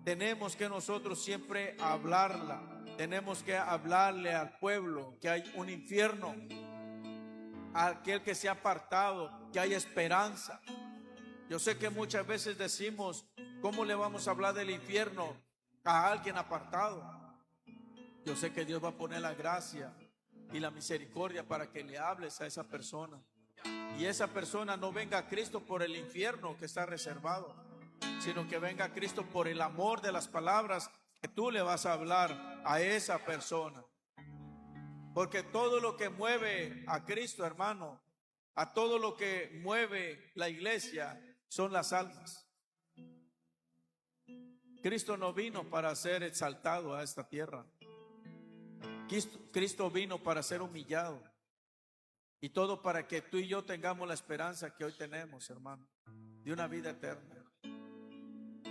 A: tenemos que nosotros siempre hablarla. Tenemos que hablarle al pueblo que hay un infierno, a aquel que se ha apartado, que hay esperanza. Yo sé que muchas veces decimos: ¿cómo le vamos a hablar del infierno a alguien apartado? Yo sé que Dios va a poner la gracia y la misericordia para que le hables a esa persona, y esa persona no venga a Cristo por el infierno que está reservado, sino que venga a Cristo por el amor de las palabras que tú le vas a hablar a esa persona. Porque todo lo que mueve a Cristo, hermano, a todo lo que mueve la iglesia, son las almas. Cristo no vino para ser exaltado a esta tierra. Cristo vino para ser humillado. Y todo para que tú y yo tengamos la esperanza que hoy tenemos, hermano, de una vida eterna.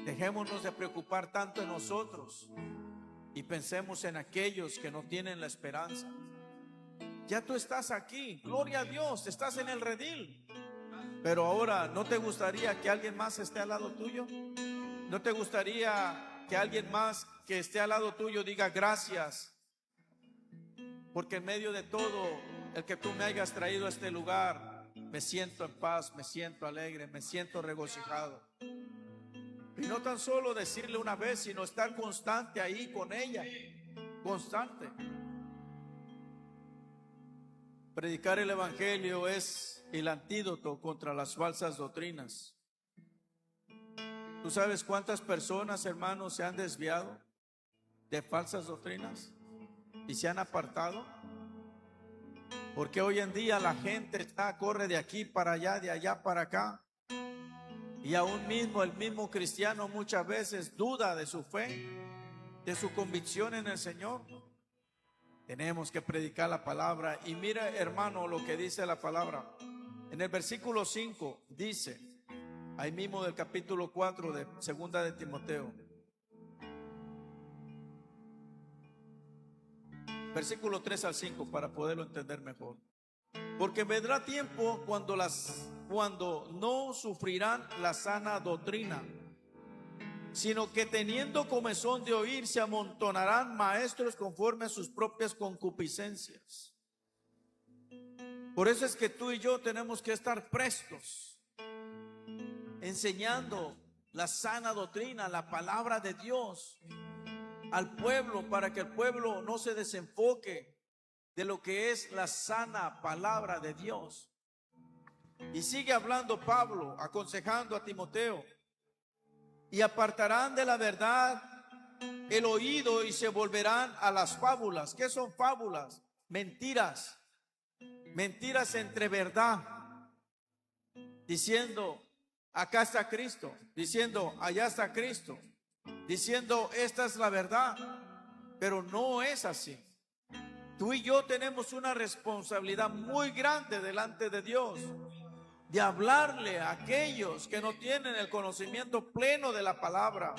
A: Dejémonos de preocupar tanto en nosotros y pensemos en aquellos que no tienen la esperanza. Ya tú estás aquí, gloria a Dios, estás en el redil. Pero ahora, ¿no te gustaría que alguien más esté al lado tuyo? ¿No te gustaría que alguien más que esté al lado tuyo diga gracias? Porque en medio de todo el que tú me hayas traído a este lugar, me siento en paz, me siento alegre, me siento regocijado. Y no tan solo decirle una vez, sino estar constante ahí con ella. Constante. Predicar el evangelio es el antídoto contra las falsas doctrinas. ¿Tú sabes cuántas personas, hermanos, se han desviado de falsas doctrinas y se han apartado? Porque hoy en día la gente corre de aquí para allá, de allá para acá. Y aún mismo el mismo cristiano muchas veces duda de su fe, de su convicción en el Señor. Tenemos que predicar la palabra. Y mira, hermano, lo que dice la palabra. En el versículo 5 dice, ahí mismo del capítulo 4 de segunda de Timoteo, versículo 3 al 5, para poderlo entender mejor. Porque vendrá tiempo cuando no sufrirán la sana doctrina, sino que teniendo comezón de oír, se amontonarán maestros conforme a sus propias concupiscencias. Por eso es que tú y yo tenemos que estar prestos, enseñando la sana doctrina, la palabra de Dios al pueblo, para que el pueblo no se desenfoque de lo que es la sana palabra de Dios. Y sigue hablando Pablo, aconsejando a Timoteo: y apartarán de la verdad el oído y se volverán a las fábulas. ¿Qué son fábulas? Mentiras. Mentiras entre verdad. Diciendo, acá está Cristo. Diciendo, allá está Cristo. Diciendo, esta es la verdad. Pero no es así. Tú y yo tenemos una responsabilidad muy grande delante de Dios, de hablarle a aquellos que no tienen el conocimiento pleno de la palabra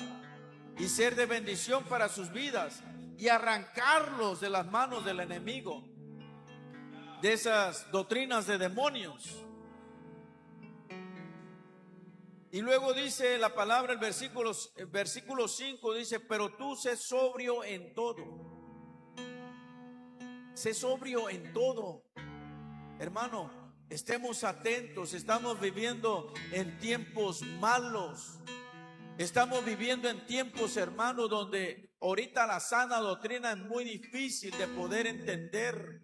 A: y ser de bendición para sus vidas y arrancarlos de las manos del enemigo, de esas doctrinas de demonios. Y luego dice la palabra, el versículo 5 dice: pero tú sé sobrio en todo. Sé sobrio en todo. Hermano, estemos atentos. Estamos viviendo en tiempos malos. Estamos viviendo en tiempos, hermano, donde ahorita la sana doctrina es muy difícil de poder entender.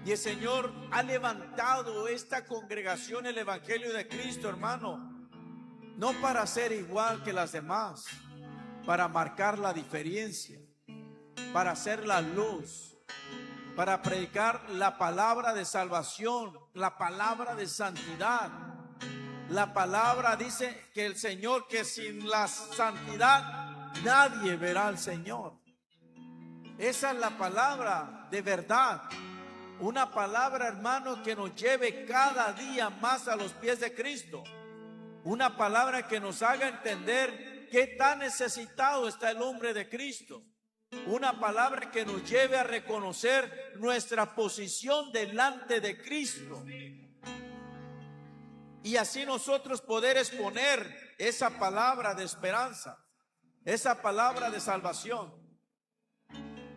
A: Y el Señor ha levantado esta congregación, el Evangelio de Cristo, hermano, no para ser igual que las demás, para marcar la diferencia, para hacer la luz, para predicar la palabra de salvación, la palabra de santidad. La palabra dice que el Señor, que sin la santidad nadie verá al Señor. Esa es la palabra de verdad. Una palabra, hermano, que nos lleve cada día más a los pies de Cristo. Una palabra que nos haga entender qué tan necesitado está el hombre de Cristo. Una palabra que nos lleve a reconocer nuestra posición delante de Cristo. Y así nosotros poder exponer esa palabra de esperanza, esa palabra de salvación.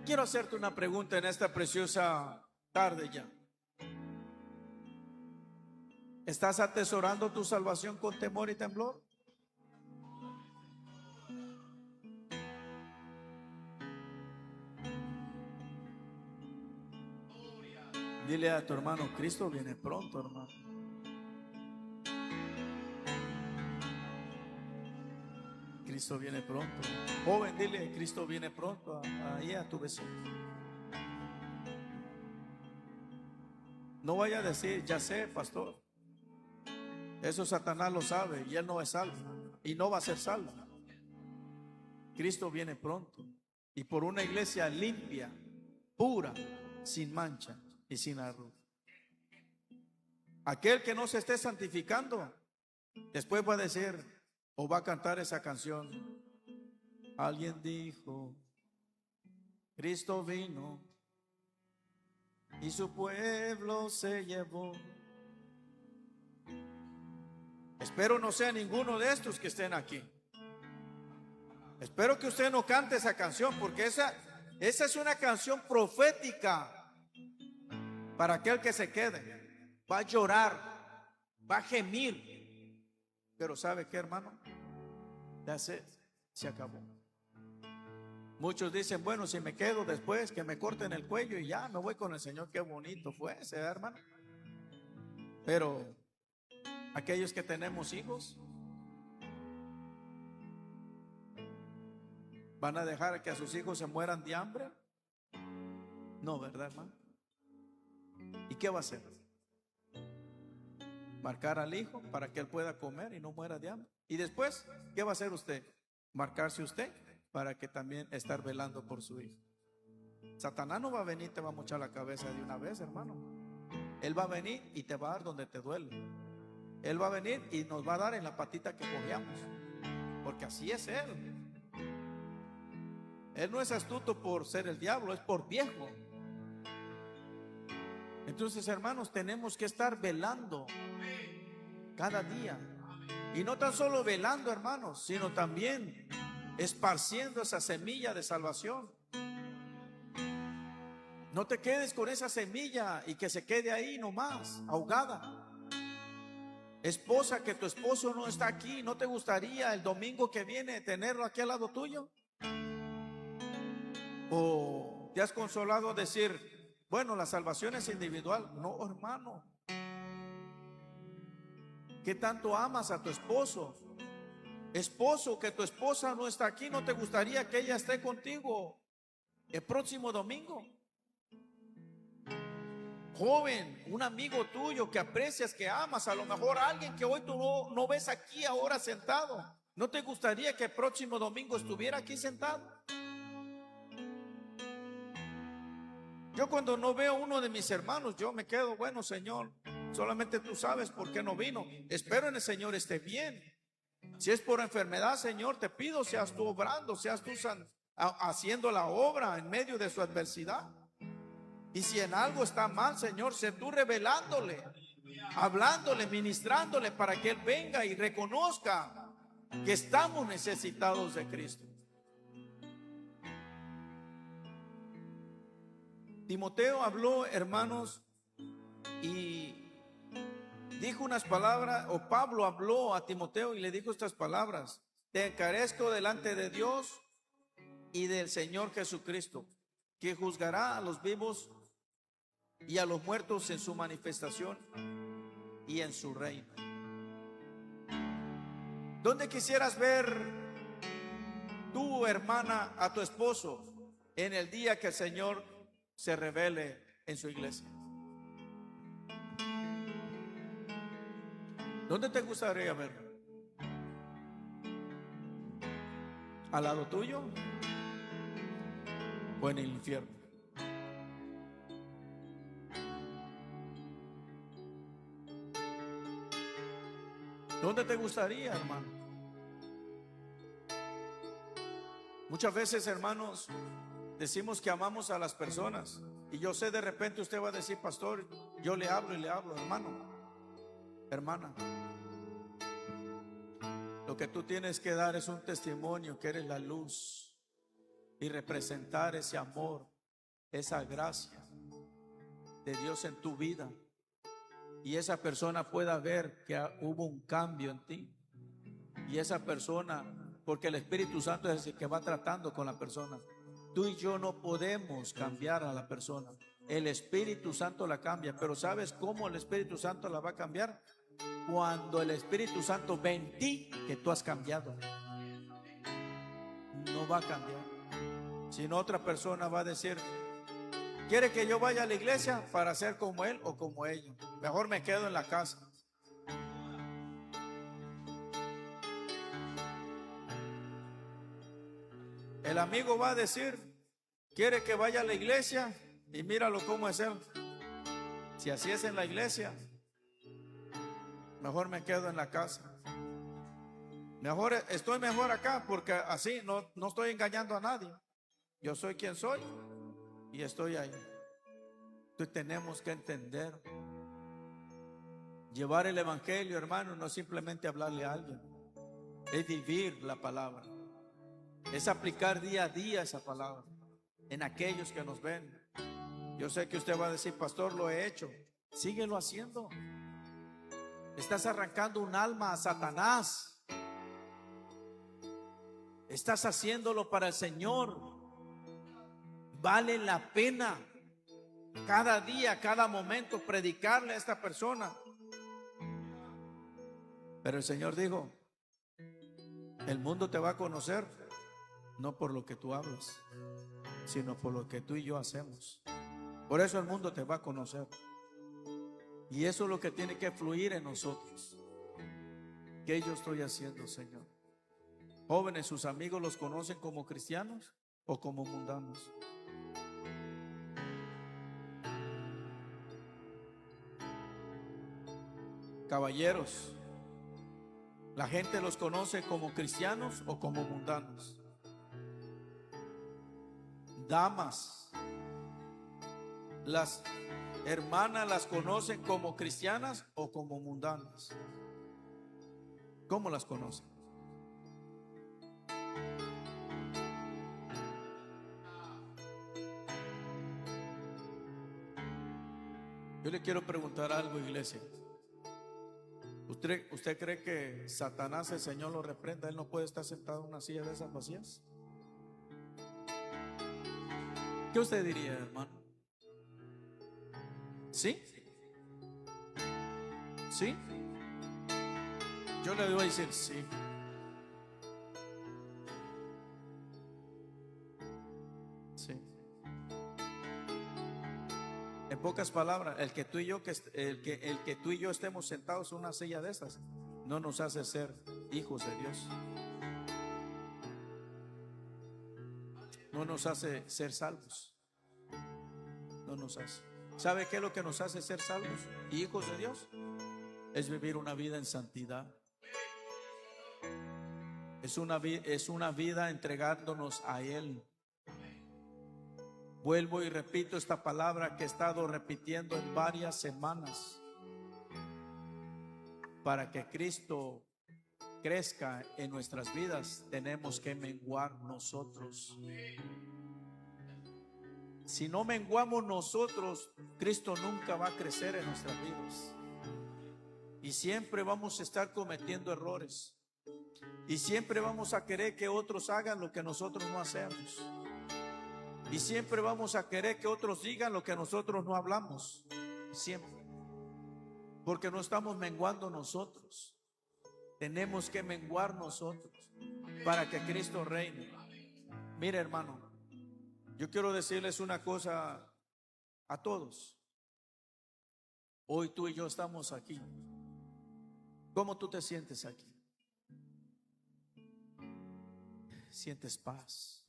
A: Quiero hacerte una pregunta en esta preciosa tarde ya. ¿Estás atesorando tu salvación con temor y temblor? Dile a tu hermano: Cristo viene pronto, hermano. Cristo viene pronto. Joven, dile: Cristo viene pronto ahí a tu vecino. No vaya a decir: ya sé, pastor. Eso Satanás lo sabe y él no es salvo y no va a ser salvo. Cristo viene pronto, y por una iglesia limpia, pura, sin mancha y sin arruga. Aquel que no se esté santificando, después va a decir o va a cantar esa canción: alguien dijo, Cristo vino y su pueblo se llevó. Espero no sea ninguno de estos que estén aquí. Espero que usted no cante esa canción, porque esa es una canción profética para aquel que se quede. Va a llorar, va a gemir, Pero ¿sabe qué, hermano? Se acabó. Muchos dicen, bueno, si me quedo después, que me corten el cuello y ya me voy con el Señor. Qué bonito fue ese, hermano. Pero aquellos que tenemos hijos, ¿van a dejar que a sus hijos se mueran de hambre? No, ¿verdad, hermano? ¿Y qué va a hacer? Marcar al hijo para que él pueda comer y no muera de hambre. Y después, ¿qué va a hacer usted? Marcarse usted para que también estar velando por su hijo. Satanás no va a venir, te va a mochar la cabeza de una vez, hermano. Él va a venir y te va a dar donde te duele. Él va a venir y nos va a dar en la patita que cojeamos, porque así es él. Él no es astuto por ser el diablo, es por viejo. Entonces, hermanos, tenemos que estar velando cada día. Y no tan solo velando, hermanos, sino también esparciendo esa semilla de salvación. No te quedes con esa semilla y que se quede ahí nomás, ahogada. Esposa, que tu esposo no está aquí, ¿no te gustaría el domingo que viene tenerlo aquí al lado tuyo? ¿O te has consolado decir, bueno, la salvación es individual? No, hermano. ¿Qué tanto amas a tu esposo? Esposo, que tu esposa no está aquí, ¿no te gustaría que ella esté contigo el próximo domingo? Joven, un amigo tuyo que aprecias, que amas, a lo mejor alguien que hoy tú no ves aquí ahora sentado, ¿no te gustaría que el próximo domingo estuviera aquí sentado? Yo cuando no veo a uno de mis hermanos, yo me quedo, bueno, Señor, solamente tú sabes por qué no vino. Espero en el Señor esté bien. Si es por enfermedad, Señor, te pido seas tú obrando, seas tú haciendo la obra en medio de su adversidad. Y si en algo está mal, Señor, sé tú revelándole, hablándole, ministrándole para que Él venga y reconozca que estamos necesitados de Cristo. Timoteo habló, hermanos, y dijo unas palabras, o Pablo habló a Timoteo y le dijo estas palabras: te encarezco delante de Dios y del Señor Jesucristo, que juzgará a los vivos y a los muertos en su manifestación y en su reino. ¿Dónde quisieras ver tú, hermana, a tu esposo en el día que el Señor se revele en su iglesia? ¿Dónde te gustaría verlo? ¿Al lado tuyo o en el infierno? ¿Dónde te gustaría, hermano? Muchas veces, hermanos, decimos que amamos a las personas, y yo sé, de repente usted va a decir, pastor, yo le hablo y le hablo, hermano, hermana, lo que tú tienes que dar es un testimonio que eres la luz y representar ese amor, esa gracia de Dios en tu vida, y esa persona pueda ver que hubo un cambio en ti. Y esa persona, porque el Espíritu Santo es el que va tratando con la persona. Tú y yo no podemos cambiar a la persona, el Espíritu Santo la cambia. Pero ¿sabes cómo el Espíritu Santo la va a cambiar? Cuando el Espíritu Santo ve en ti que tú has cambiado. No va a cambiar, sino otra persona va a decir, ¿quiere que yo vaya a la iglesia para ser como él o como ella? Mejor me quedo en la casa. El amigo va a decir, ¿quiere que vaya a la iglesia? Y míralo cómo es él. Si así es en la iglesia, mejor me quedo en la casa. Estoy mejor acá, porque así no estoy engañando a nadie. Yo soy quien soy y estoy ahí. Entonces tenemos que entender, llevar el evangelio, hermano, no es simplemente hablarle a alguien, es vivir la palabra, es aplicar día a día esa palabra en aquellos que nos ven. Yo sé que usted va a decir, pastor, lo he hecho. Síguelo haciendo. Estás arrancando un alma a Satanás. Estás haciéndolo para el Señor. Vale la pena cada día, cada momento predicarle a esta persona. Pero el Señor dijo: el mundo te va a conocer no por lo que tú hablas, sino por lo que tú y yo hacemos. Por eso el mundo te va a conocer. Y eso es lo que tiene que fluir en nosotros. ¿Qué yo estoy haciendo, Señor? Jóvenes, ¿sus amigos los conocen como cristianos o como mundanos? Caballeros, ¿la gente los conoce como cristianos o como mundanos? Damas, ¿las hermanas las conocen como cristianas o como mundanas? ¿Cómo las conocen? Yo le quiero preguntar algo, iglesia. ¿Usted cree que Satanás, el Señor, lo reprenda? Él no puede estar sentado en una silla de esas vacías. ¿Qué usted diría, hermano? ¿Sí? ¿Sí? Yo le voy a decir sí. Sí. En pocas palabras, el que tú y yo estemos sentados en una silla de estas no nos hace ser hijos de Dios. No nos hace ser salvos. No nos hace. ¿Sabe qué es lo que nos hace ser salvos y hijos de Dios? Es vivir una vida en santidad. Es una vida entregándonos a Él. Vuelvo y repito esta palabra que he estado repitiendo en varias semanas. Para que Cristo crezca en nuestras vidas, tenemos que menguar nosotros. Si no menguamos nosotros, Cristo nunca va a crecer en nuestras vidas. Y siempre vamos a estar cometiendo errores. Y siempre vamos a querer que otros hagan lo que nosotros no hacemos. Y siempre vamos a querer que otros digan lo que nosotros no hablamos. Siempre. Porque no estamos menguando nosotros. Tenemos que menguar nosotros para que Cristo reine. Mire, hermano, yo quiero decirles una cosa a todos. Hoy tú y yo estamos aquí. ¿Cómo tú te sientes aquí? ¿Sientes paz?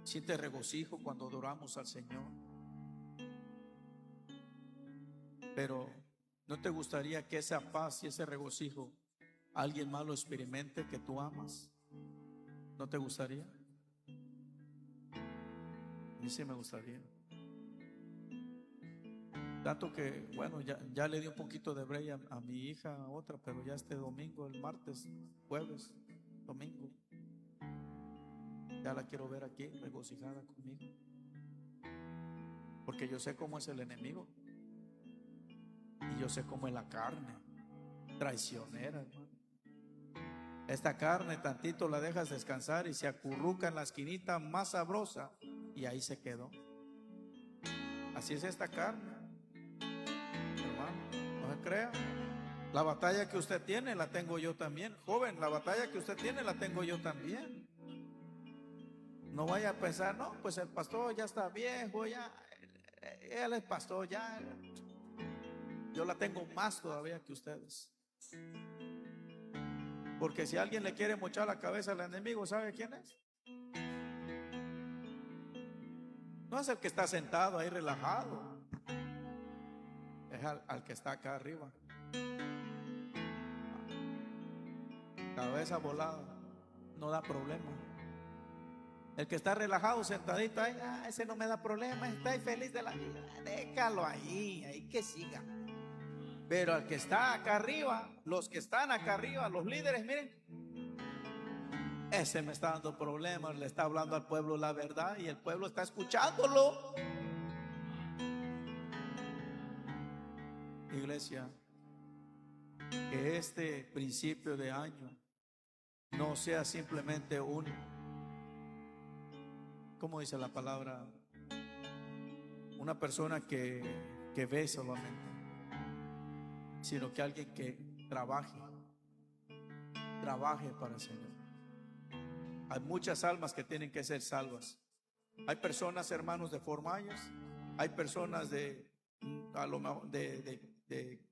A: ¿Sientes regocijo cuando adoramos al Señor? Pero ¿no te gustaría que esa paz y ese regocijo alguien más lo experimente que tú amas? ¿No te gustaría? A mí sí me gustaría. Tanto que, bueno, ya le di un poquito de break a mi hija, a otra, pero ya este domingo, el martes, jueves, domingo, ya la quiero ver aquí regocijada conmigo. Porque yo sé cómo es el enemigo. Y yo sé cómo es la carne, traicionera, hermano. Esta carne tantito la dejas descansar y se acurruca en la esquinita más sabrosa y ahí se quedó. Así es esta carne, hermano, no se crea. La batalla que usted tiene la tengo yo también. Joven, la batalla que usted tiene la tengo yo también. No vaya a pensar, no, pues el pastor ya está viejo, ya él es pastor, ya. Yo la tengo más todavía que ustedes. Porque si alguien le quiere mochar la cabeza al enemigo, ¿sabe quién es? No es el que está sentado ahí relajado. Es al que está acá arriba. Cabeza volada. No da problema. El que está relajado, sentadito ahí, ese no me da problema, está ahí feliz de la vida. Déjalo ahí que siga. Pero al que está acá arriba, los que están acá arriba, los líderes, miren, ese me está dando problemas, le está hablando al pueblo la verdad y el pueblo está escuchándolo. iglesia, que este principio de año no sea simplemente ¿cómo dice la palabra? Una persona que ve solamente, sino que alguien que trabaje para el Señor. Hay muchas almas que tienen que ser salvas. Hay personas, hermanos, de Fort Myers, hay personas de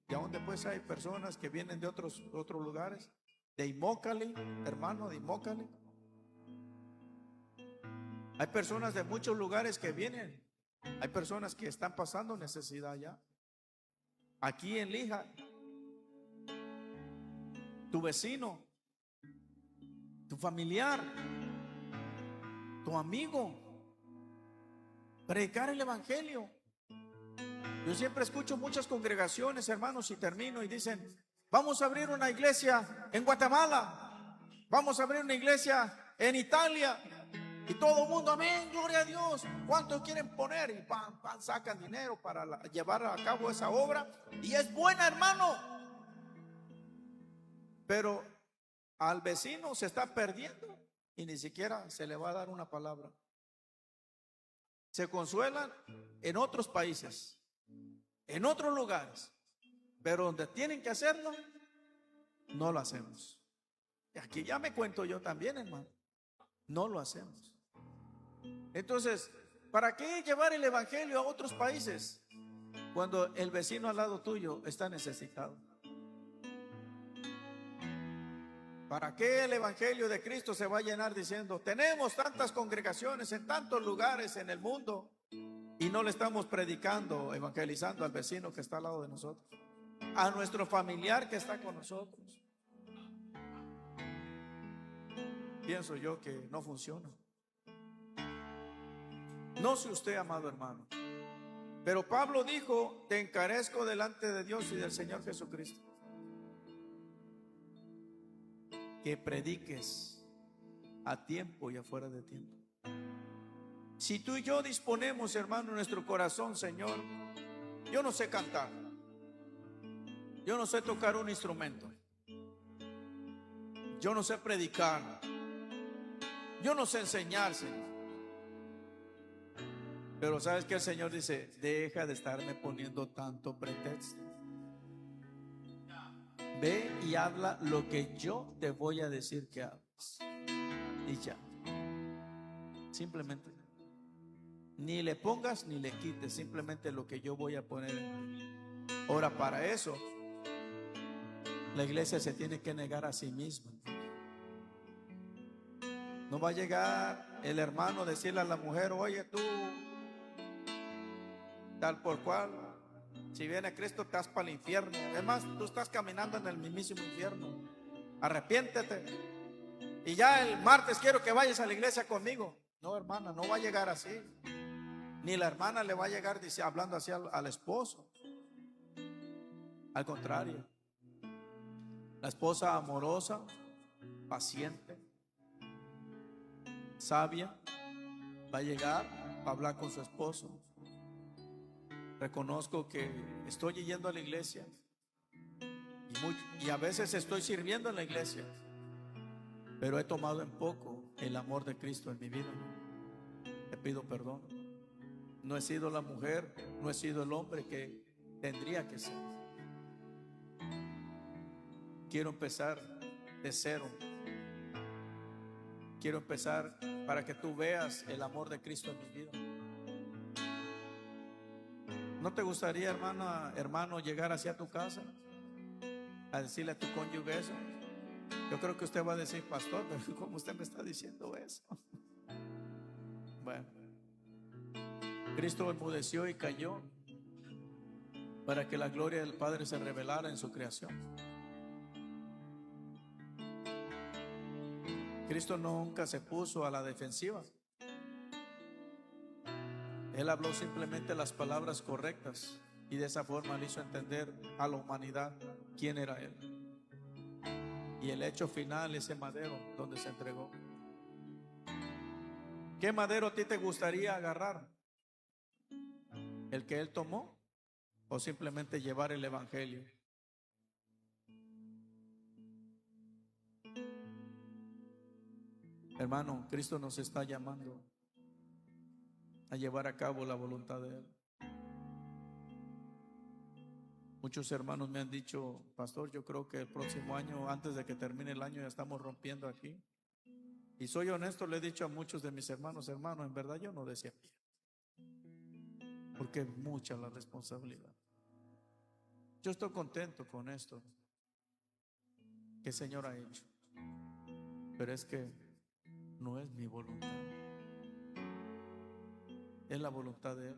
A: donde pues hay personas que vienen de otros lugares, de Immokalee, hermano, de Immokalee. Hay personas de muchos lugares que vienen. Hay personas que están pasando necesidad ya. Aquí en Lija, tu vecino, tu familiar, tu amigo, predicar el evangelio. Yo siempre escucho muchas congregaciones, hermanos, y termino y dicen: vamos a abrir una iglesia en Guatemala, vamos a abrir una iglesia en Italia. Y todo el mundo, amén, gloria a Dios. ¿Cuántos quieren poner? Y sacan dinero para llevar a cabo esa obra. Y es buena, hermano. Pero al vecino se está perdiendo y ni siquiera se le va a dar una palabra. Se consuelan en otros países, en otros lugares, pero donde tienen que hacerlo, no lo hacemos. Y aquí ya me cuento yo también, hermano. No lo hacemos. Entonces, ¿para qué llevar el evangelio a otros países cuando el vecino al lado tuyo está necesitado? ¿Para qué el evangelio de Cristo se va a llenar diciendo: tenemos tantas congregaciones en tantos lugares en el mundo, y no le estamos predicando, evangelizando al vecino que está al lado de nosotros, a nuestro familiar que está con nosotros? Pienso yo que no funciona. No sé usted, amado hermano, pero Pablo dijo: te encarezco delante de Dios y del Señor Jesucristo, que prediques a tiempo y afuera de tiempo. Si tú y yo disponemos, hermano, nuestro corazón: Señor, yo no sé cantar, yo no sé tocar un instrumento, yo no sé predicar, yo no sé enseñar, Señor. Pero ¿sabes qué? El Señor dice: deja de estarme poniendo tanto pretexto. Ve y habla lo que yo te voy a decir que hables. Y ya. Simplemente. Ni le pongas ni le quites, simplemente lo que yo voy a poner en ti. Ahora, para eso, la iglesia se tiene que negar a sí misma. No va a llegar el hermano a decirle a la mujer: oye, tú, tal por cual, si viene Cristo te vas para el infierno. Además, tú estás caminando en el mismísimo infierno. Arrepiéntete. Y ya el martes quiero que vayas a la iglesia conmigo. No, hermana, no va a llegar así. Ni la hermana le va a llegar hablando así al esposo. Al contrario, la esposa amorosa, paciente, sabia, va a llegar a hablar con su esposo: reconozco que estoy yendo a la iglesia y a veces estoy sirviendo en la iglesia, pero he tomado en poco el amor de Cristo en mi vida. Te pido perdón. No he sido la mujer, no he sido el hombre que tendría que ser. Quiero empezar de cero. Quiero empezar para que tú veas el amor de Cristo en mi vida. ¿No te gustaría, hermana, hermano, llegar hacia tu casa a decirle a tu cónyuge eso? Yo creo que usted va a decir: pastor, pero ¿cómo usted me está diciendo eso? Bueno, Cristo enmudeció y cayó para que la gloria del Padre se revelara en su creación. Cristo nunca se puso a la defensiva. Él habló simplemente las palabras correctas y de esa forma le hizo entender a la humanidad quién era Él. Y el hecho final, ese madero donde se entregó. ¿Qué madero a ti te gustaría agarrar? ¿El que Él tomó o simplemente llevar el evangelio. Hermano, Cristo nos está llamando a llevar a cabo la voluntad de Él. Muchos hermanos me han dicho: pastor, yo creo que el próximo año, antes de que termine el año, ya estamos rompiendo aquí. Y soy honesto, le he dicho a muchos de mis hermanos: hermano, en verdad yo no decía pie, porque es mucha la responsabilidad. Yo estoy contento con esto que el Señor ha hecho, pero es que no es mi voluntad, es la voluntad de Él.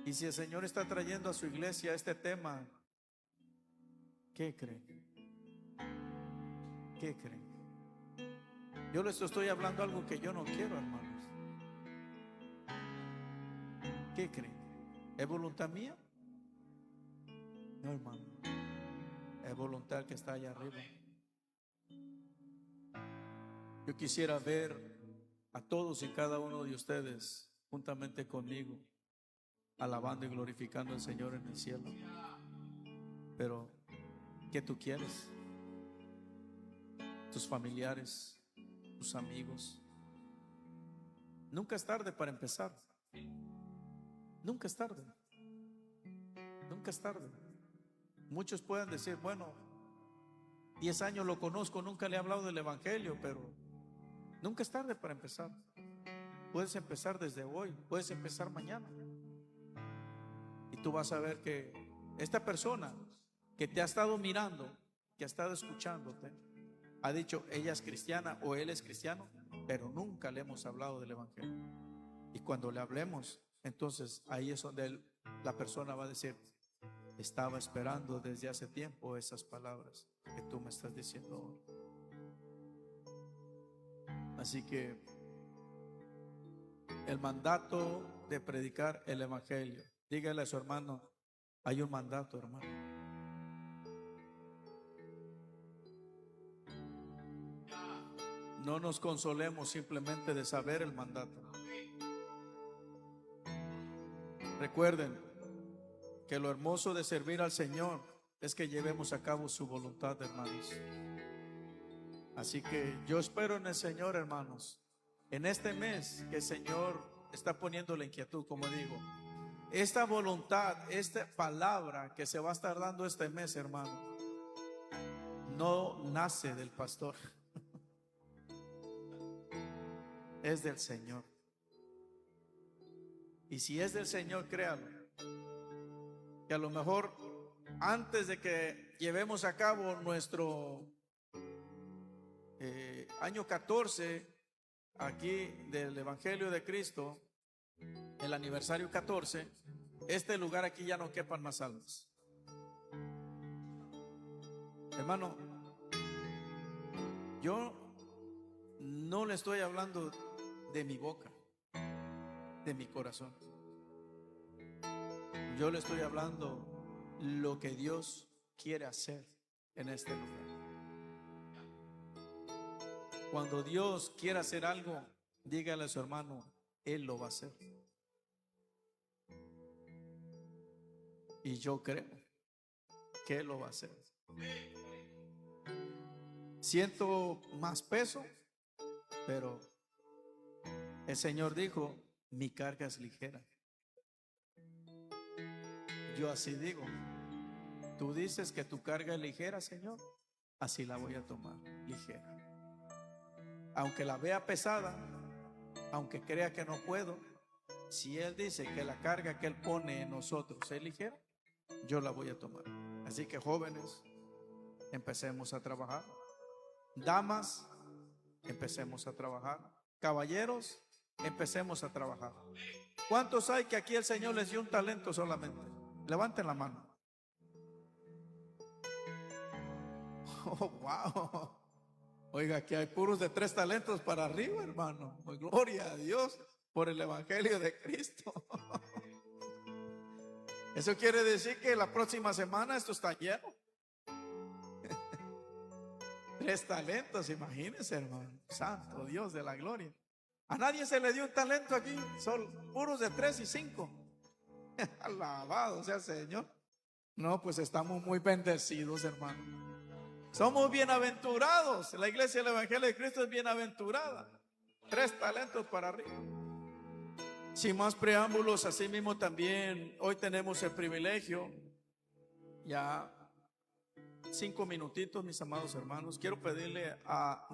A: Y si el Señor está trayendo a su iglesia este tema, ¿qué creen? ¿Qué creen? Yo les estoy hablando algo que yo no quiero, hermanos. ¿Qué creen? ¿Es voluntad mía? No, hermano, es voluntad que está allá arriba. Yo quisiera ver a todos y cada uno de ustedes juntamente conmigo, alabando y glorificando al Señor en el cielo. Pero, ¿qué tú quieres? Tus familiares, tus amigos. Nunca es tarde para empezar. Nunca es tarde. Nunca es tarde. Muchos pueden decir: bueno, 10 años lo conozco, nunca le he hablado del evangelio, pero nunca es tarde para empezar. Puedes empezar desde hoy, puedes empezar mañana. Y tú vas a ver que esta persona que te ha estado mirando, que ha estado escuchándote, ha dicho: ella es cristiana o él es cristiano, pero nunca le hemos hablado del evangelio. Y cuando le hablemos, entonces ahí es donde la persona va a decir: estaba esperando desde hace tiempo esas palabras que tú me estás diciendo hoy. Así que el mandato de predicar el evangelio, dígale a su hermano: hay un mandato, hermano. No nos consolemos simplemente de saber el mandato. Recuerden que lo hermoso de servir al Señor es que llevemos a cabo su voluntad, hermanos. Así que yo espero en el Señor, hermanos, en este mes que el Señor está poniendo la inquietud, como digo, esta voluntad, esta palabra que se va a estar dando este mes, hermano, no nace del pastor, es del Señor. Y si es del Señor, créalo, que a lo mejor antes de que llevemos a cabo nuestro año 14 aquí del Evangelio de Cristo, el aniversario 14, este lugar aquí ya no quepan más almas. Hermano, yo no le estoy hablando de mi boca, de mi corazón. Yo le estoy hablando lo que Dios quiere hacer en este lugar. Cuando Dios quiera hacer algo, dígale a su hermano: Él lo va a hacer. Y yo creo que Él lo va a hacer. Siento más peso, pero el Señor dijo: mi carga es ligera. Yo así digo: tú dices que tu carga es ligera, Señor, así la voy a tomar, ligera. Aunque la vea pesada, aunque crea que no puedo, si Él dice que la carga que Él pone en nosotros es ligera, yo la voy a tomar. Así que, jóvenes, empecemos a trabajar. Damas, empecemos a trabajar. Caballeros, empecemos a trabajar. ¿Cuántos hay que aquí el Señor les dio un talento solamente? Levanten la mano. Oh, wow. Oiga, aquí hay puros de 3 talentos para arriba, hermano. Pues gloria a Dios por el Evangelio de Cristo. Eso quiere decir que la próxima semana esto está lleno. 3 talentos, imagínense, hermano. Santo Dios de la gloria. A nadie se le dio un talento aquí, son puros de 3 y 5. Alabado sea el Señor. No, pues estamos muy bendecidos, hermano. Somos bienaventurados. La iglesia del Evangelio de Cristo es bienaventurada. 3 talentos para arriba. Sin más preámbulos, así mismo también hoy tenemos el privilegio, ya 5 minutitos, mis amados hermanos, quiero pedirle a